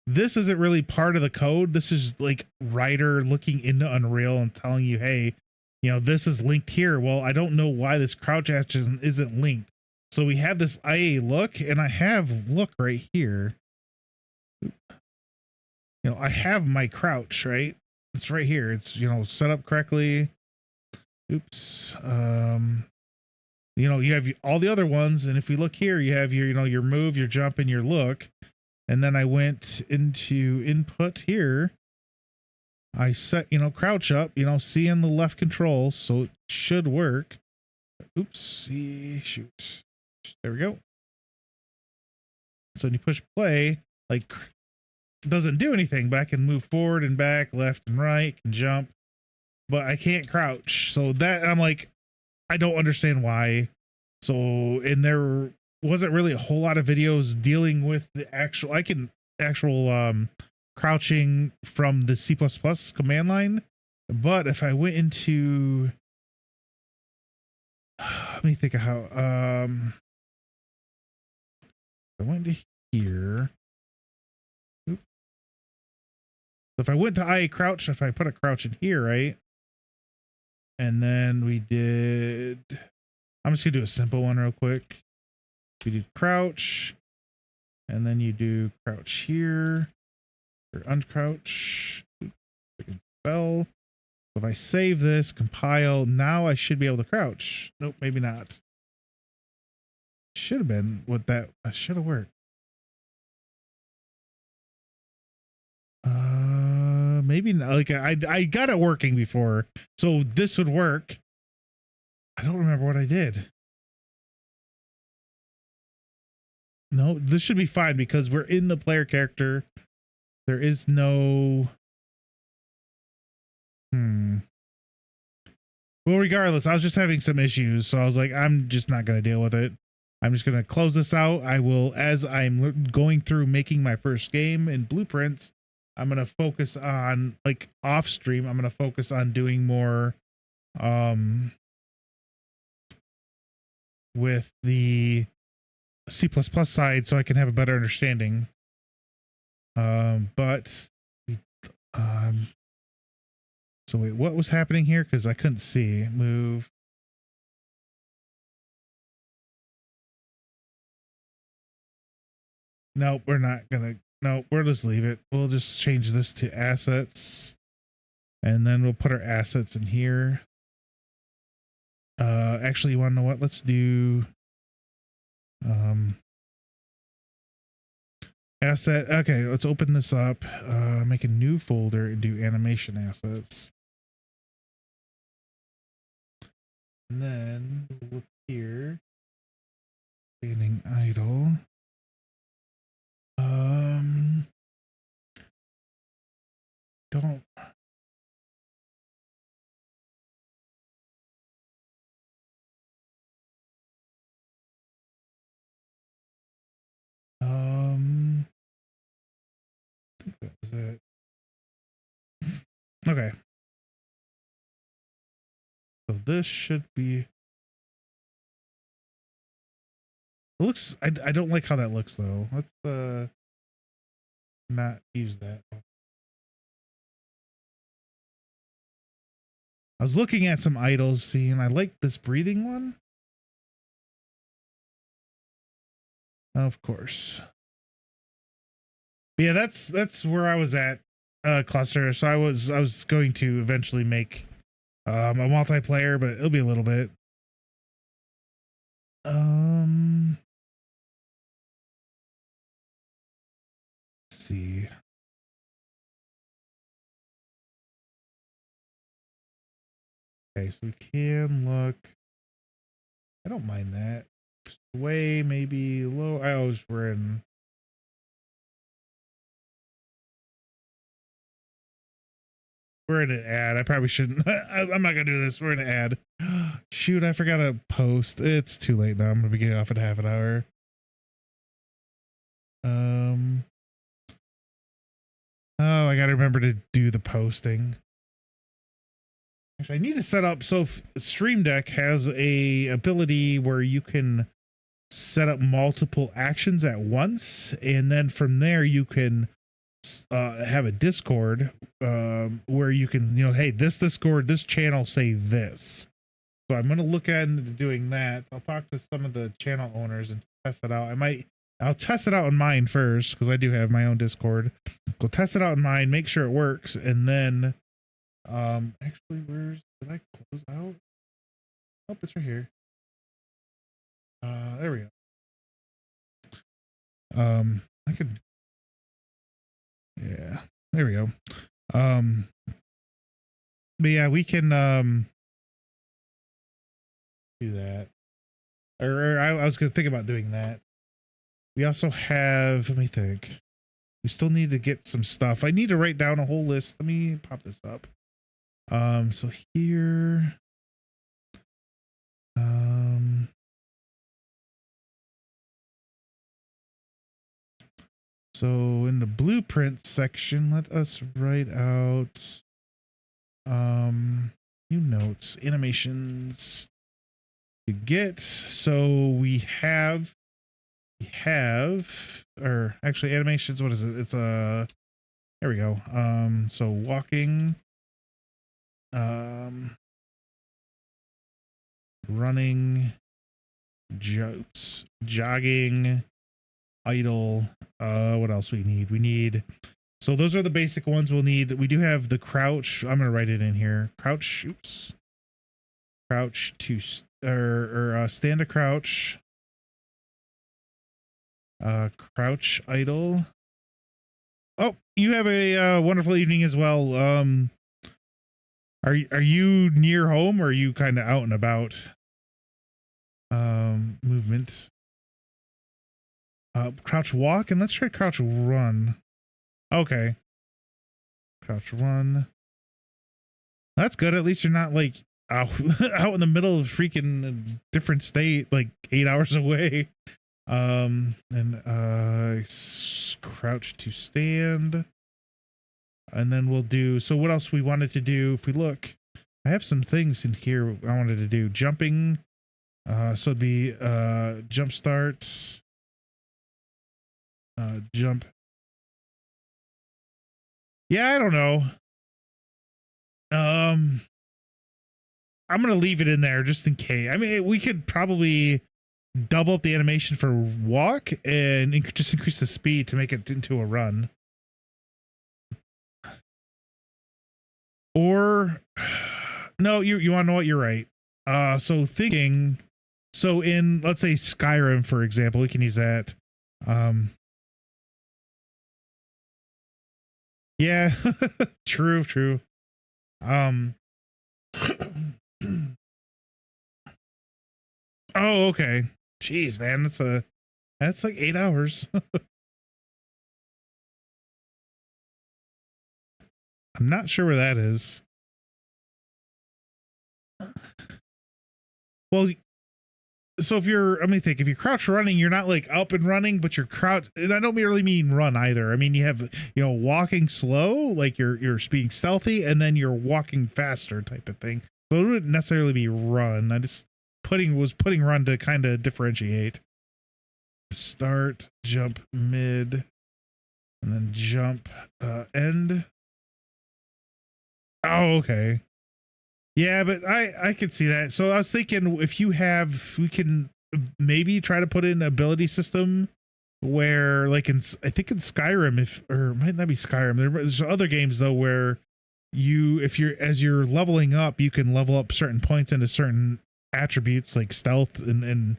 this isn't really part of the code. This is like writer looking into Unreal and telling you, hey, this is linked here. Well, I don't know why this crouch action isn't linked. So we have this IA look, and I have look right here. I have my crouch, right? It's right here. It's, set up correctly. Oops. You have all the other ones, and if we look here, you have your move, your jump, and your look. And then I went into input here. I set, crouch up, C in the left control, so it should work. Oops, C, shoot. There we go. So when you push play, like, it doesn't do anything, but I can move forward and back, left and right, can jump, but I can't crouch. So that, I'm like, I don't understand why. So, and there wasn't really a whole lot of videos dealing with the actual, crouching from the C++ command line. But if I went into, let me think of how, I went to here. Oops. So if I went to IA crouch, if I put a crouch in here, right? And then we did, I'm just gonna do a simple one real quick. We did crouch, and then you do crouch here, or uncrouch. Freaking spell. If I save this, compile, now I should be able to crouch. Nope, maybe not. Should have been what that should have worked. Maybe not. Like I got it working before, so this would work. I don't remember what I did. No, this should be fine because we're in the player character. There is no. Well, regardless, I was just having some issues, so I was like, I'm just not going to deal with it. I'm just going to close this out. I will, as I'm going through making my first game in Blueprints, I'm going to focus on, like, off stream, I'm going to focus on doing more with the C++ side so I can have a better understanding. So wait, what was happening here? Because I couldn't see. Move. Nope, we're not gonna. No, we'll just leave it. We'll just change this to assets, and then we'll put our assets in here. Actually, you want to know what? Let's do asset. Okay, let's open this up. Make a new folder and do animation assets. And then look here. Standing idle. Don't. I think that was it. Okay. So this should be. It looks. I don't like how that looks though. Let's not use that. I was looking at some idols, seeing I like this breathing one. Of course. Yeah, that's where I was at, cluster. So I was going to eventually make a multiplayer, but it'll be a little bit. Let's see. Okay, so we can look. I don't mind that. Sway maybe low. I always were in. We're in an ad. I probably shouldn't. I'm not gonna do this. We're in an ad. Shoot, I forgot to post. It's too late now. I'm gonna be getting off in half an hour. Oh, I gotta remember to do the posting. Actually, I need to set up. So Stream Deck has a ability where you can set up multiple actions at once, and then from there you can have a Discord where you can, hey, this Discord, this channel say this. So I'm going to look at into doing that. I'll talk to some of the channel owners and test it out. I'll test it out in mine first because I do have my own Discord. Go test it out in mine, make sure it works, and then actually, did I close out? Oh, it's right here. There we go. I could, yeah, there we go. But yeah, we can do that. Or I was gonna think about doing that. We also have, let me think. We still need to get some stuff. I need to write down a whole list. Let me pop this up. So here, so in the blueprint section, let us write out, new notes, animations to get. So we have, or actually animations, what is it? It's there we go. So walking, running, jogging, idle. What else we need? So those are the basic ones we'll need. We do have the crouch. I'm gonna write it in here. Crouch. Oops. Crouch to stand to crouch. Crouch idle. Oh, you have a wonderful evening as well. Are you near home, or are you kind of out and about? Movement. Crouch walk, and let's try crouch run. Okay. Crouch run. That's good. At least you're not like out, out in the middle of freaking different state, like 8 hours away. And crouch to stand. And then we'll do, so what else we wanted to do, if we look, I have some things in here I wanted to do. Jumping, so it'd be jump start, jump. Yeah, I don't know. I'm gonna leave it in there just in case. I mean, we could probably double up the animation for walk and just increase the speed to make it into a run. Or no, you want to know what? You're right. So thinking, so in, let's say Skyrim, for example, we can use that. Yeah, true. Oh, okay. Jeez, man, that's like 8 hours. I'm not sure where that is. Well, so if you're, let me think, if you're crouch running, you're not like up and running, but you're crouch, and I don't really mean run either. I mean, you have, walking slow, like you're being stealthy, and then you're walking faster type of thing. So it wouldn't necessarily be run. I just was putting run to kind of differentiate. Start, jump mid, and then jump end. Oh, okay. Yeah, but I could see that. So I was thinking if you have, we can maybe try to put in an ability system where, like I think in Skyrim, if or it might not be Skyrim. There's other games though where you, if you're as you're leveling up, you can level up certain points into certain attributes like stealth and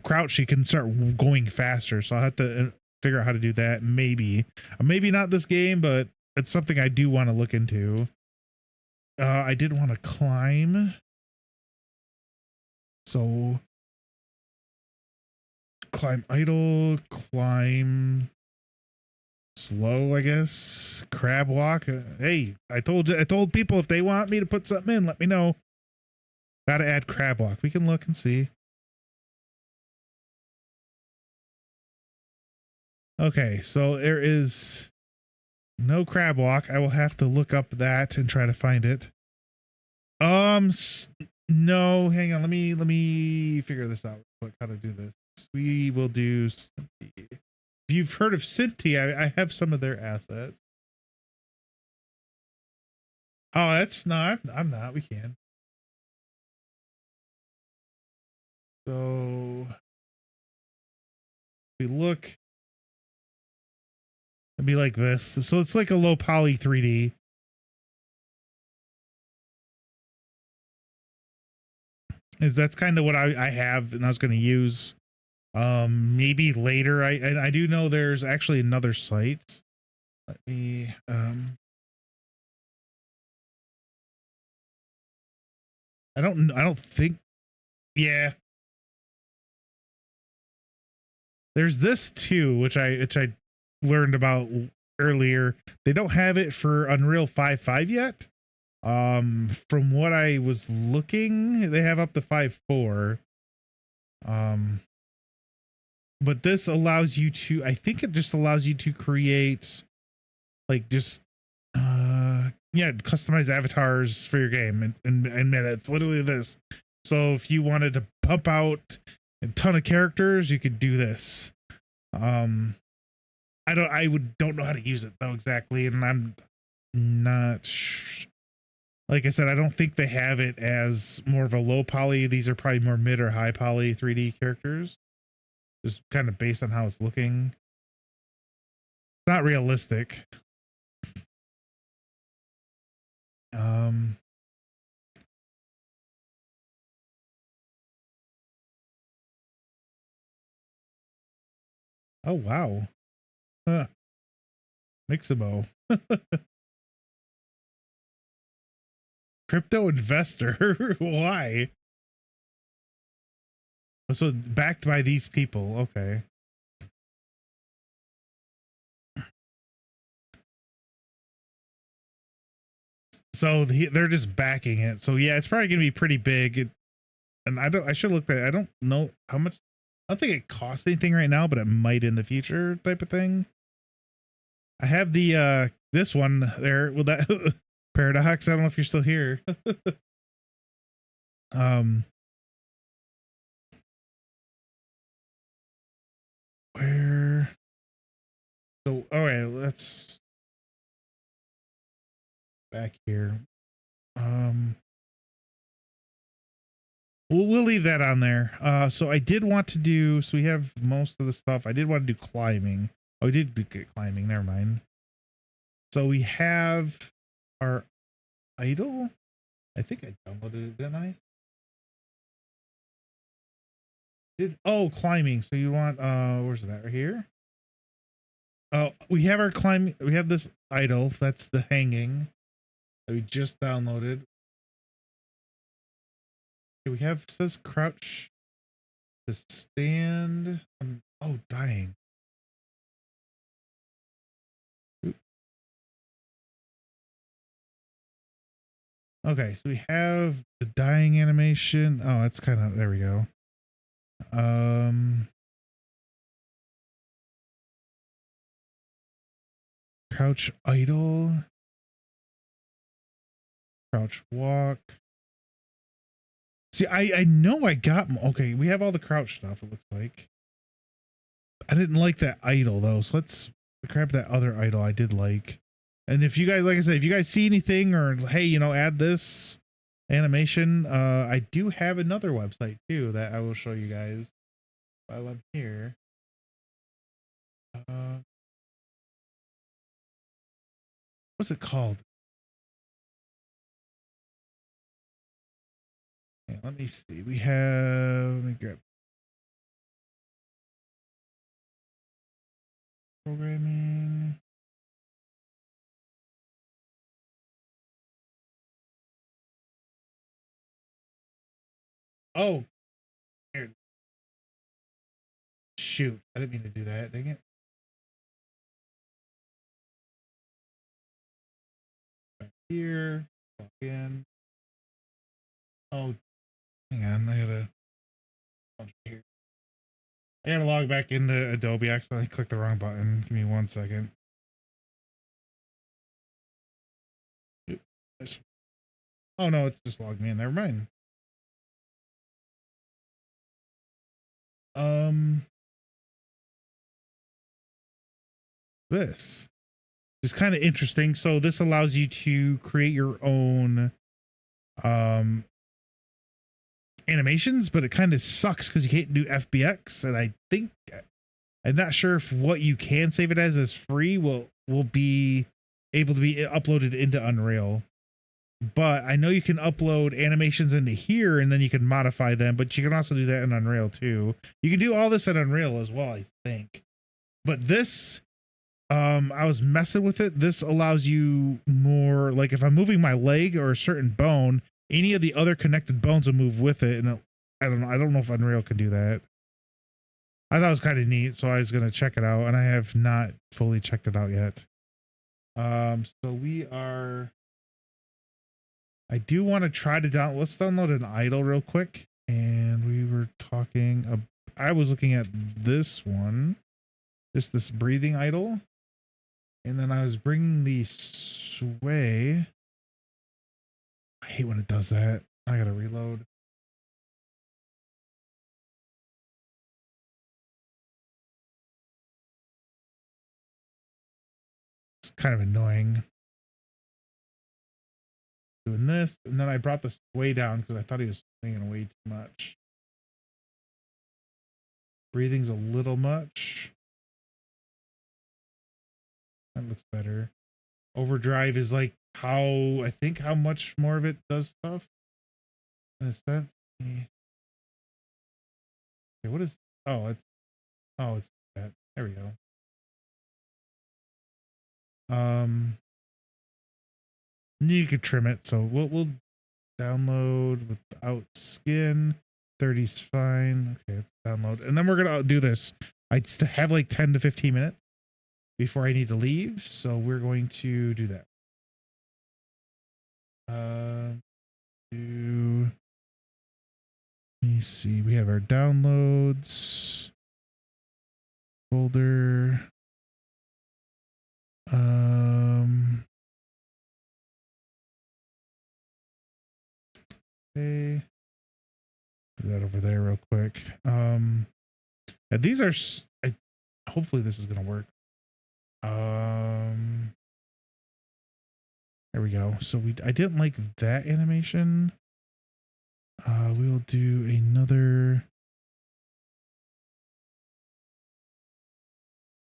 crouch. You can start going faster. So I'll have to figure out how to do that. Maybe not this game, but it's something I do want to look into. I did want to climb. So climb idle, climb slow, I guess. Crab walk. Hey, I told people if they want me to put something in, let me know. Gotta add crab walk. We can look and see. Okay, so there is no crab walk. I will have to look up that and try to find it. No, hang on. Let me figure this out. How to do this? We will do. If you've heard of Cinti, I have some of their assets. Oh, that's no, I'm not. We can. So we look. It'd be like this. So it's like a low poly 3D. That's kind of what I have and I was going to use. Maybe later. I do know there's actually another site. Let me I don't think. Yeah. There's this too, which I learned about earlier. They don't have it for Unreal 5.5 yet. From what I was looking, they have up to 5.4. But this allows you to, I think it just allows you to create like just customize avatars for your game in minutes. Literally this. So if you wanted to pump out a ton of characters, you could do this. I don't know how to use it though exactly, and I'm not like I said, I don't think they have it as more of a low poly. These are probably more mid or high poly 3D characters, just kind of based on how it's looking. It's not realistic. Oh wow. Huh. Mixamo. Crypto investor. Why? So backed by these people. Okay. So they're just backing it. So yeah, it's probably gonna be pretty big. And I should look at. I don't know how much. I don't think it costs anything right now, but it might in the future, type of thing. I have the this one there. Well, that Paradox. I don't know if you're still here. Where? So all right, let's back here. We'll leave that on there. So I did want to do. So we have most of the stuff. I did want to do climbing. Oh, we did do climbing. Never mind. So we have our idol. I think I downloaded it, didn't I? Climbing. So you want where's it at? Right here? Oh, we have our climb. We have this idol. That's the hanging that we just downloaded. Okay, we have says crouch to stand. Dying. Okay, so we have the dying animation. Oh, that's kind of, there we go. Crouch idle. Crouch walk. See, I know I got, okay, we have all the crouch stuff, it looks like. I didn't like that idle though, so let's grab that other idle I did like. And if you guys, like I said, if you guys see anything or hey, add this, animation. I do have another website too that I will show you guys while I'm here. What's it called? Okay, let me see. We have. Let me grab programming. Oh, here. Shoot! I didn't mean to do that. Dang it. Back here. Log in. Oh, hang on. I gotta log back into Adobe. I accidentally clicked the wrong button. Give me 1 second. Oh no, it's just logged me in. Never mind. Um, this is kind of interesting. So this allows you to create your own um animations, but it kind of sucks because you can't do FBX. And I think I'm not sure if what you can save it as free will be able to be uploaded into Unreal. But I know you can upload animations into here and then you can modify them, but you can also do that in Unreal too. You can do all this in Unreal as well, I think. But this, I was messing with it. This allows you more, like if I'm moving my leg or a certain bone, any of the other connected bones will move with it. And I don't know. I don't know if Unreal can do that. I thought it was kind of neat, so I was going to check it out, and I have not fully checked it out yet. So we are. I do want to try to let's download an idle real quick. And we were talking, I was looking at this one, just this breathing idle. And then I was bringing the sway. I hate when it does that. I got to reload. It's kind of annoying. Doing this, and then I brought the sway down because I thought he was swinging way too much. Breathing's a little much. That looks better. Overdrive is like I think how much more of it does stuff. In a sense. Okay, what is it's that. There we go. You could trim it, so we'll download without skin. 30's fine. Okay, let's download. And then we're gonna do this. I just have like 10 to 15 minutes before I need to leave, so we're going to do that. Let me see. We have our downloads folder. Okay. Put that over there real quick. These are. Hopefully this is gonna work. There we go. So I didn't like that animation. We will do another.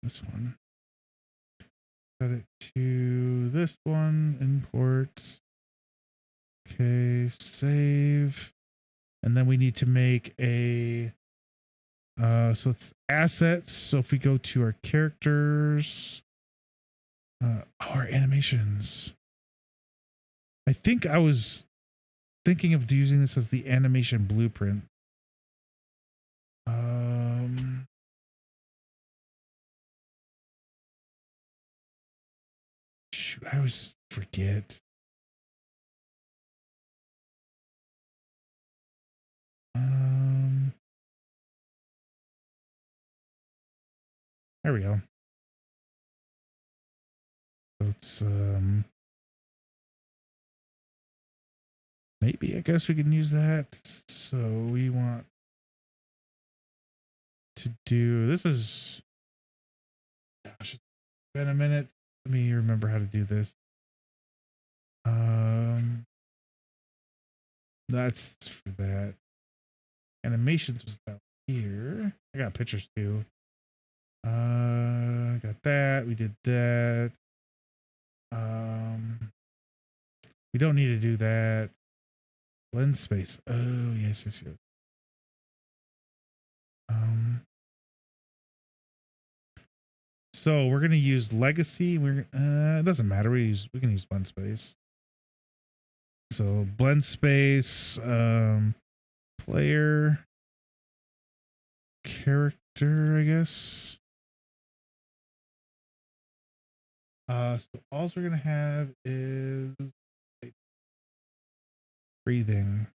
This one. Set it to this one. Import. Okay, save. And then we need to make a. So it's assets. So if we go to our characters, our animations. I think I was thinking of using this as the animation blueprint. Shoot, I always forget. There we go. So it's maybe I guess we can use that. So we want to do this is gosh, it's been a minute. Let me remember how to do this. That's for that. Animations was down here. I got pictures too. Got that. We did that. We don't need to do that. Blend space. Oh, yes, yes, yes. So we're gonna use legacy. It doesn't matter. We can use blend space. So blend space, player, character, I guess. So all we're gonna have is breathing.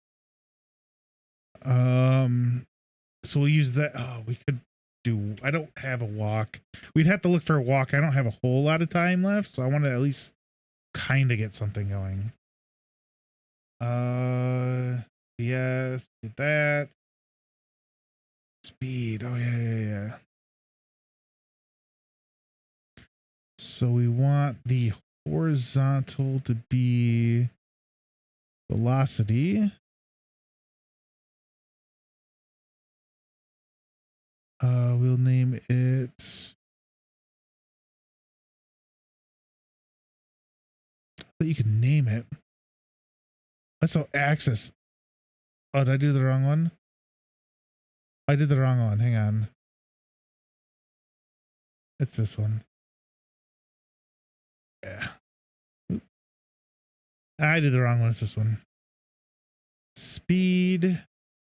So we'll use that. Oh, we could do. I don't have a walk. We'd have to look for a walk. I don't have a whole lot of time left, so I want to at least kind of get something going. Yes, get that. Speed. Oh yeah. So we want the horizontal to be velocity. We'll name it. But you can name it. That's all axis. Oh, did I do the wrong one? I did the wrong one. Hang on. It's this one. Yeah. I did the wrong one. It's this one. Speed.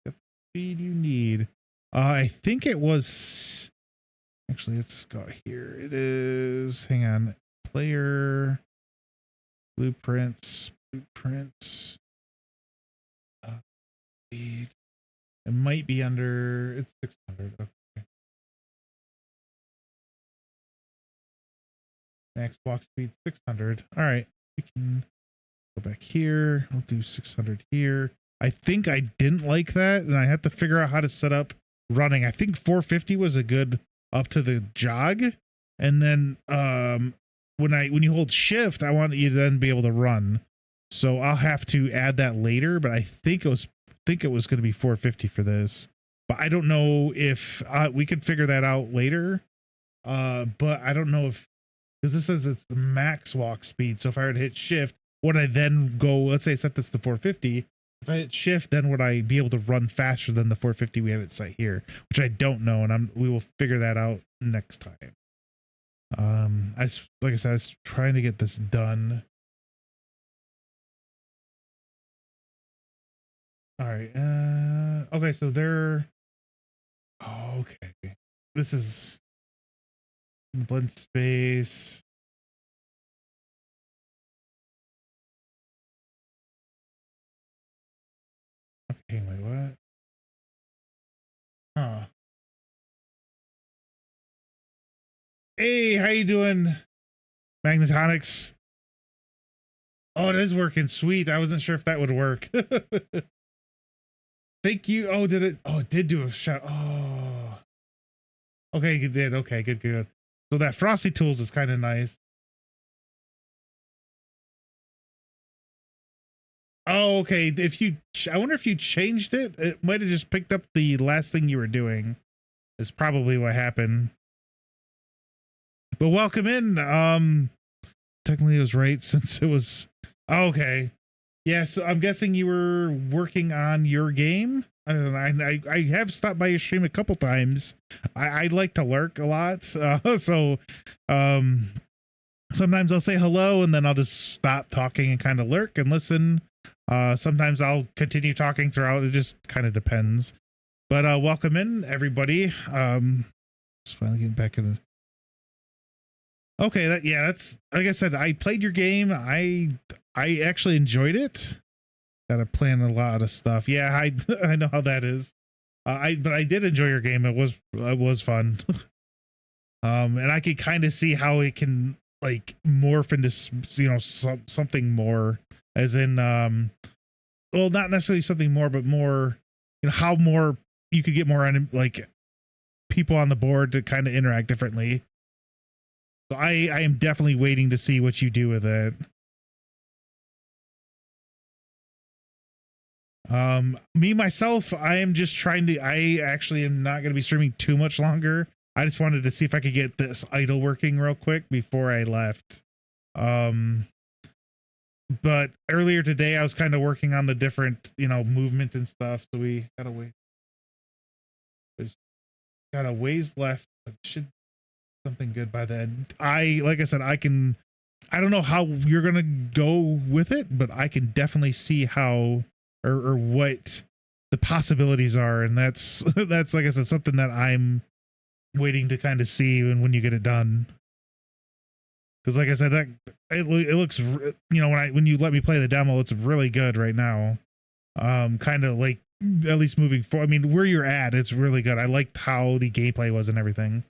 The speed you need. I think it was. Actually, let's go here. It is. Hang on. Player. Blueprints. Speed. It might be under. It's 600. Okay. Max walk speed 600. All right. We can go back here. I'll do 600 here. I think I didn't like that, and I have to figure out how to set up running. I think 450 was a good up to the jog, and then when you hold shift, I want you to then be able to run. So I'll have to add that later, but I think it was going to be 450 for this. But I don't know if we can figure that out later. But I don't know if, because this says it's the max walk speed. So if I were to hit shift, would I then go, let's say I set this to 450. If I hit shift, then would I be able to run faster than the 450 we have it set here? Which I don't know, and we will figure that out next time. Like I said, I was trying to get this done. All right. Okay, so they're. Oh, okay. This is blend space. Okay, wait, what? Huh. Hey, how you doing, Magnetonics? Oh, it is working. Sweet. I wasn't sure if that would work. Thank you. Oh, did it? Oh, it did do a shot. Oh. Okay, it did. Okay, good. So that Frosty Tools is kind of nice. Oh, okay. I wonder if you changed it. It might have just picked up the last thing you were doing. Is probably what happened. But welcome in. Technically it was right since it was. Oh, okay. Yeah, so I'm guessing you were working on your game. I don't know, I have stopped by your stream a couple times. I like to lurk a lot, so sometimes I'll say hello and then I'll just stop talking and kind of lurk and listen. Sometimes I'll continue talking throughout. It just kind of depends. But welcome in, everybody. Just finally getting back in. Okay, that's like I said. I played your game. I actually enjoyed it. Got to plan a lot of stuff. Yeah, I know how that is. But I did enjoy your game. It was fun. And I could kind of see how it can like morph into something more, as in well, not necessarily something more, but more, how more you could get more like people on the board to kind of interact differently. So I am definitely waiting to see what you do with it. Me myself, I am just trying to. I actually am not going to be streaming too much longer. I just wanted to see if I could get this idle working real quick before I left. Um, but earlier today, I was kind of working on the different, movement and stuff. So we gotta wait. There's got a ways left. But should something good by then. Like I said, I can. I don't know how you're gonna go with it, but I can definitely see how or what the possibilities are, and that's that's like I said, something that I'm waiting to kind of see when you get it done. Because like I said, that it looks when you let me play the demo, it's really good right now. Kind of like at least moving forward. I mean, where you're at, it's really good. I liked how the gameplay was and everything.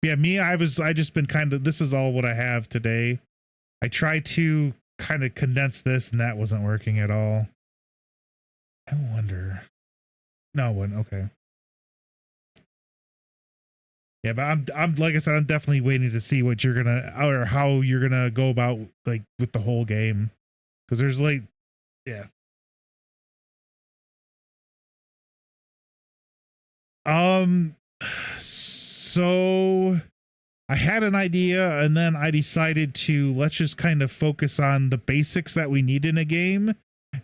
Yeah, I just been kind of, this is all what I have today. I tried to kind of condense this and that wasn't working at all. I wonder. No one, okay. Yeah, but I'm like I said, I'm definitely waiting to see what you're gonna or how you're gonna go about like with the whole game, because there's like, yeah. So I had an idea, and then I decided to let's just kind of focus on the basics that we need in a game,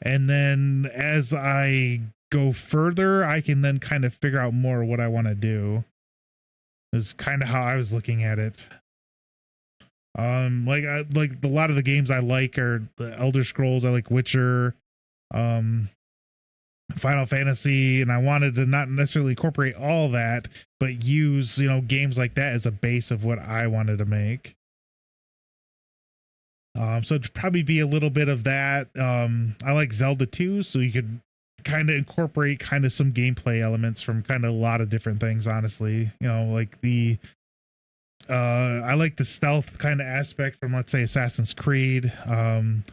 and then as I go further, I can then kind of figure out more what I want to do. Is kind of how I was looking at it. Like a lot of the games I like are the Elder Scrolls. I like Witcher, Final Fantasy, and I wanted to not necessarily incorporate all that, but use games like that as a base of what I wanted to make. So it'd probably be a little bit of that. I like Zelda 2, so you could kind of incorporate kind of some gameplay elements from kind of a lot of different things, honestly. Like I like the stealth kind of aspect from, let's say, Assassin's Creed. A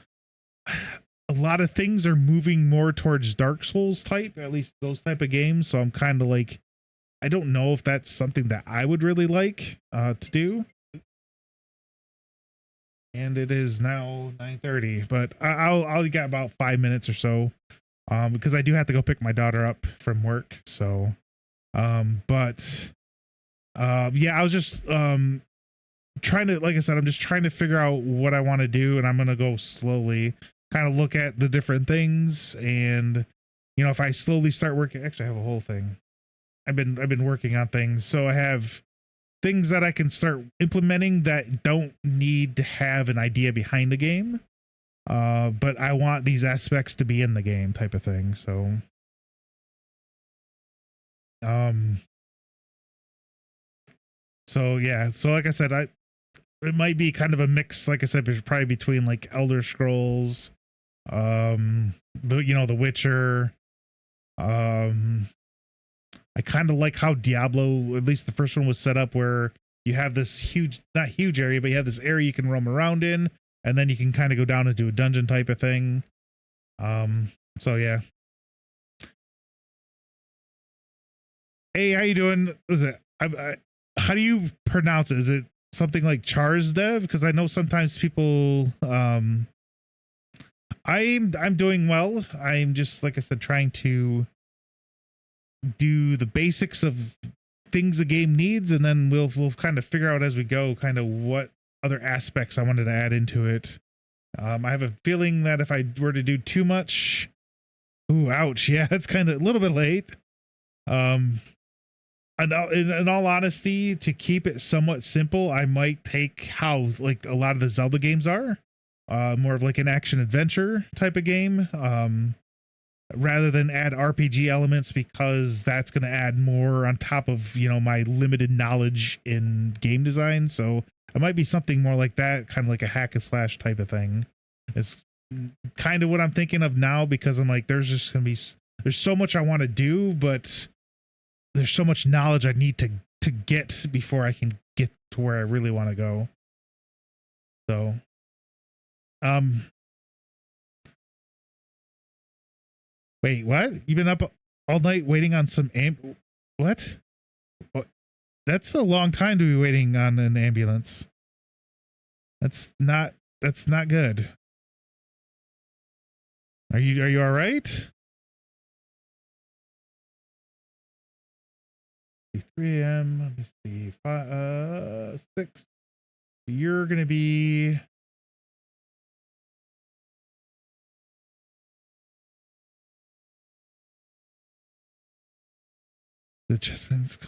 lot of things are moving more towards Dark Souls type, at least those type of games. So I'm kind of like, I don't know if that's something that I would really like to do. And it is now 9:30, but I'll get about 5 minutes or so, because I do have to go pick my daughter up from work. So, but yeah, I was just trying to, like I said, I'm just trying to figure out what I want to do, and I'm gonna go slowly, kind of look at the different things, and if I slowly start working, actually, I have a whole thing. I've been working on things, so I have things that I can start implementing that don't need to have an idea behind the game, but I want these aspects to be in the game, type of thing. So, yeah, so like I said, it might be kind of a mix, like I said, probably between like Elder Scrolls, the Witcher. I kind of like how Diablo, at least the first one, was set up, where you have this not huge area, but you have this area you can roam around in, and then you can kind of go down into a dungeon type of thing. So yeah. Hey, how you doing? Is it? How do you pronounce it? Is it something like Charsdev? Because I know sometimes people. I'm doing well. I'm just, like I said, trying to do the basics of things a game needs, and then we'll kind of figure out as we go kind of what other aspects I wanted to add into it. I have a feeling that if I were to do too much, ooh, ouch, yeah, it's kind of a little bit late. In all honesty, to keep it somewhat simple, I might take how like a lot of the Zelda games are, more of like an action adventure type of game, rather than add RPG elements, because that's going to add more on top of my limited knowledge in game design. So it might be something more like that, kind of like a hack and slash type of thing. It's kind of what I'm thinking of now, because I'm like, there's so much I want to do, but there's so much knowledge I need to get before I can get to where I really want to go. So, wait, what? You've been up all night waiting on some what? That's a long time to be waiting on an ambulance. That's not good. Are you all right? 3 a.m. Let me see. 6. You're gonna be the adjustments.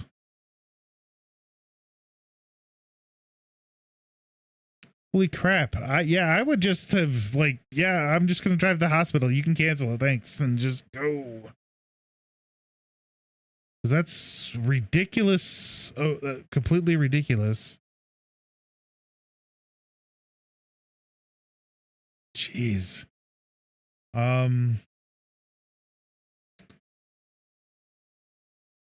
Holy crap. I would just have I'm just gonna drive to the hospital. You can cancel it, thanks, and just go. Because that's ridiculous. Oh, completely ridiculous. Jeez.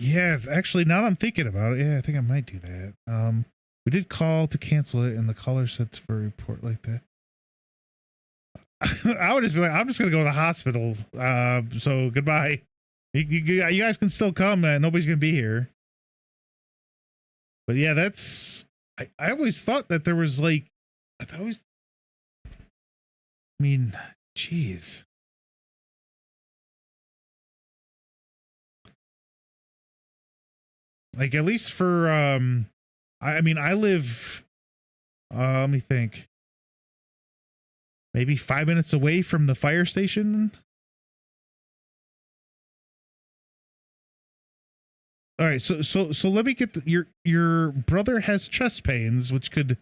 Yeah, actually, now that I'm thinking about it, yeah, I think I might do that. We did call to cancel it, and the caller sets for a report like that. I would just be like, I'm just gonna go to the hospital. So goodbye. You guys can still come. Nobody's gonna be here. But yeah, that's. I always thought that there was like, I always. I mean, jeez. Like at least for I mean I live let me think. Maybe 5 minutes away from the fire station. All right, so let me get your brother has chest pains, which could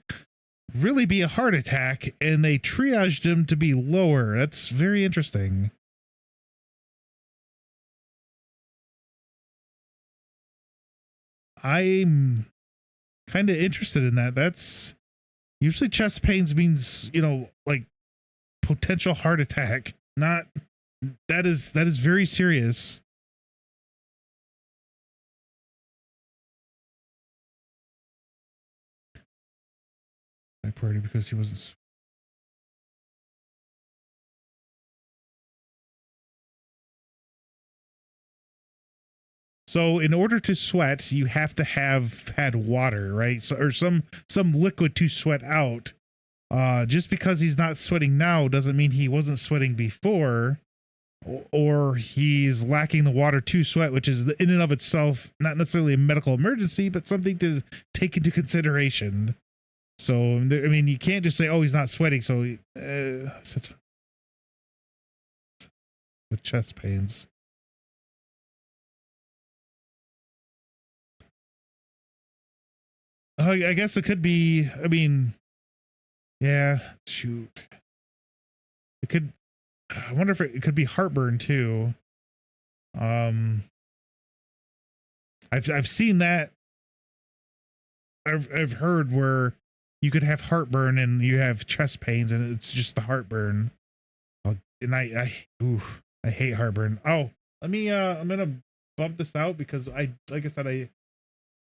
really be a heart attack, and they triaged him to be lower. That's very interesting. I'm kind of interested in that. That's usually chest pains means, like potential heart attack. Not that is very serious. I party because he wasn't. So in order to sweat, you have to have had water, right? So, or some liquid to sweat out. Just because he's not sweating now doesn't mean he wasn't sweating before, or he's lacking the water to sweat, which is in and of itself not necessarily a medical emergency, but something to take into consideration. So I mean, you can't just say, "Oh, he's not sweating," so with chest pains. I guess it could be. I mean, yeah, shoot. It could. I wonder if it could be heartburn too. Um, I've seen that. I've heard where you could have heartburn and you have chest pains and it's just the heartburn. And I hate heartburn. Oh, let me. I'm gonna bump this out because like I said,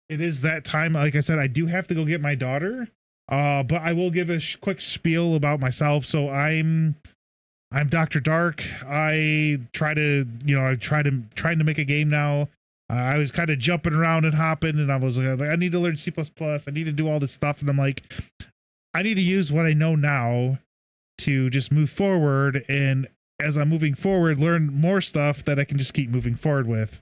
it is that time. Like I said, I do have to go get my daughter. But I will give a quick spiel about myself. So I'm Dr. Dark. I try to, trying to make a game now. I was kind of jumping around and hopping, and I was like, I need to learn C++. I need to do all this stuff, and I'm like, I need to use what I know now to just move forward. And as I'm moving forward, learn more stuff that I can just keep moving forward with.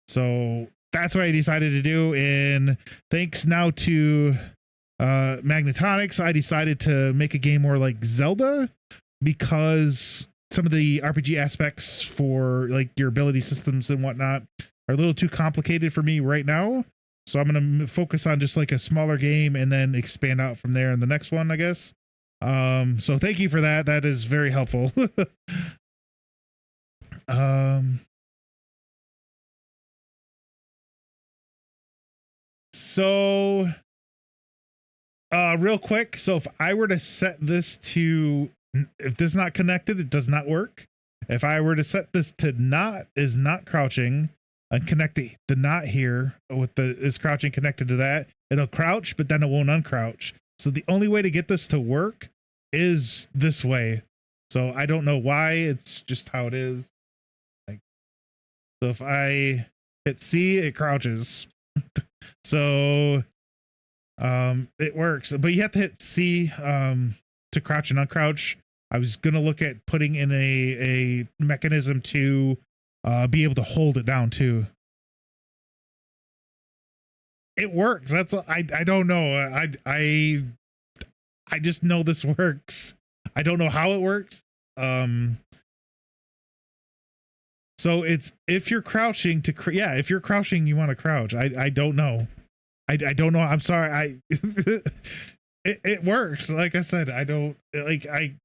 So that's what I decided to do. And thanks now to Magnetonics, I decided to make a game more like Zelda, because some of the RPG aspects for like your ability systems and whatnot are a little too complicated for me right now. So I'm going to focus on just like a smaller game and then expand out from there in the next one, I guess. So thank you for that. That is very helpful. So real quick, so if I were to set this to, if this is not connected, it does not work. If I were to set this to not crouching and connect the not here with the is crouching connected to that, it'll crouch, but then it won't uncrouch. So the only way to get this to work is this way. So I don't know why, it's just how it is. Like, so if I hit C, it crouches. So it works, but you have to hit C to crouch and uncrouch. I was gonna look at putting in a mechanism to be able to hold it down too. It works. That's I don't know. I just know this works. I don't know how it works. So it's if you're crouching to yeah, if you're crouching, you want to crouch. I don't know. I don't know. I'm sorry. It works. Like I said, I don't like I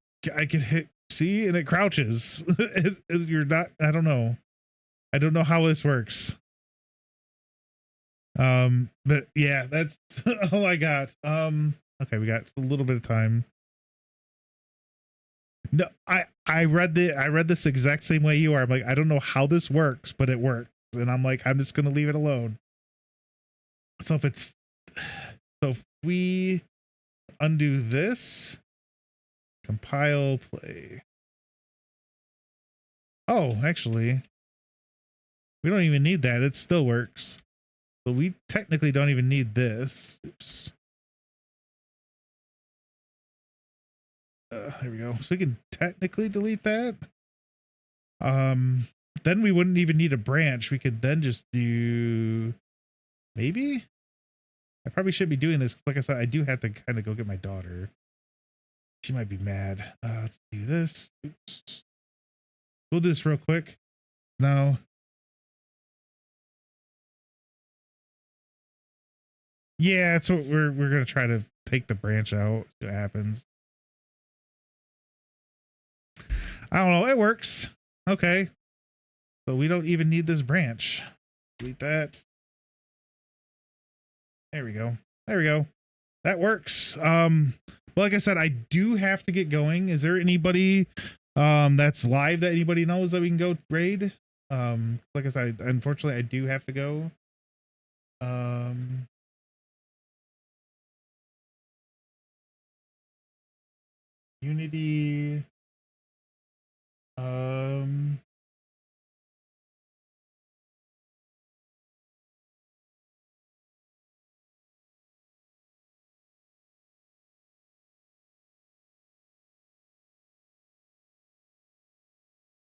can hit see and it crouches. You're not. I don't know. I don't know how this works. But yeah, that's all I got. Okay, we got a little bit of time. No, I read this exact same way you are. I'm like, I don't know how this works, but it works, and I'm like, I'm just gonna leave it alone. So if we undo this, compile, play. Oh, actually, we don't even need that. It still works. So we technically don't even need this. Oops. There we go. So we can technically delete that. Then we wouldn't even need a branch. We could then just do maybe. I probably should be doing this. Like I said, I do have to kind of go get my daughter. She might be mad. Let's do this. Oops. We'll do this real quick. Now. Yeah, that's what we're gonna try to take the branch out. See what happens. I don't know. It works. Okay. So we don't even need this branch. Delete that. There we go. There we go. That works. But like I said, I do have to get going. Is there anybody that's live that anybody knows that we can go raid? Like I said, unfortunately I do have to go. Unity.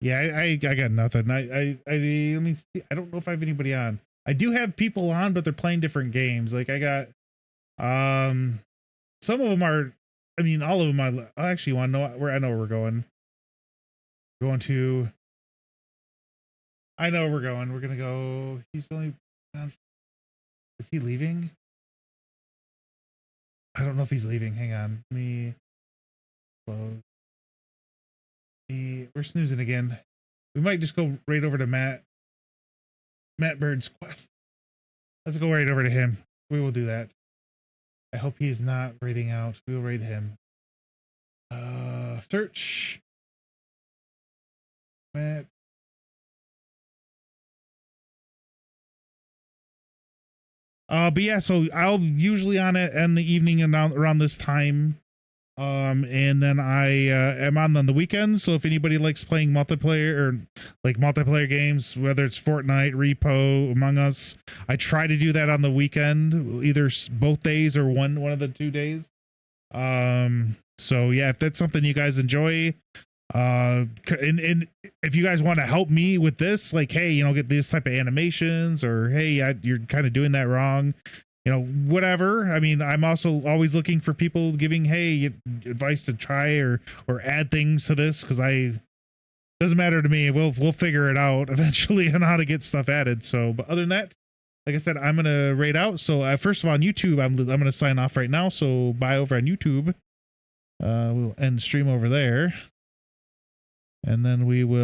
Yeah, I got nothing. I let me see. I don't know if I have anybody on. I do have people on, but they're playing different games. Like I got some of them are, I mean, all of them I actually want to know where. I know where we're going. We're going to, I know where we're going. We're gonna go. He's only, is he leaving? I don't know if he's leaving. Hang on. Let me close. We're snoozing again. We might just go right over to Matt Bird's quest. Let's go right over to him. We will do that. I hope he's not raiding out. We will raid him. Search. Matt. But yeah, so I'll usually on it in the evening and around this time. And then I am on the weekends. So if anybody likes playing multiplayer or like multiplayer games, whether it's Fortnite, Repo, Among Us, I try to do that on the weekend, either both days or one of the 2 days. So yeah, if that's something you guys enjoy, and if you guys want to help me with this, like, hey, you know, get this type of animations, or hey, you're kind of doing that wrong, you know, whatever. I mean, I'm also always looking for people giving, hey, advice to try or add things to this, because doesn't matter to me. We'll figure it out eventually on how to get stuff added. So, but other than that, like I said, I'm gonna raid out. So first of all, on YouTube, I'm gonna sign off right now. So bye over on YouTube. We'll end stream over there, and then we will.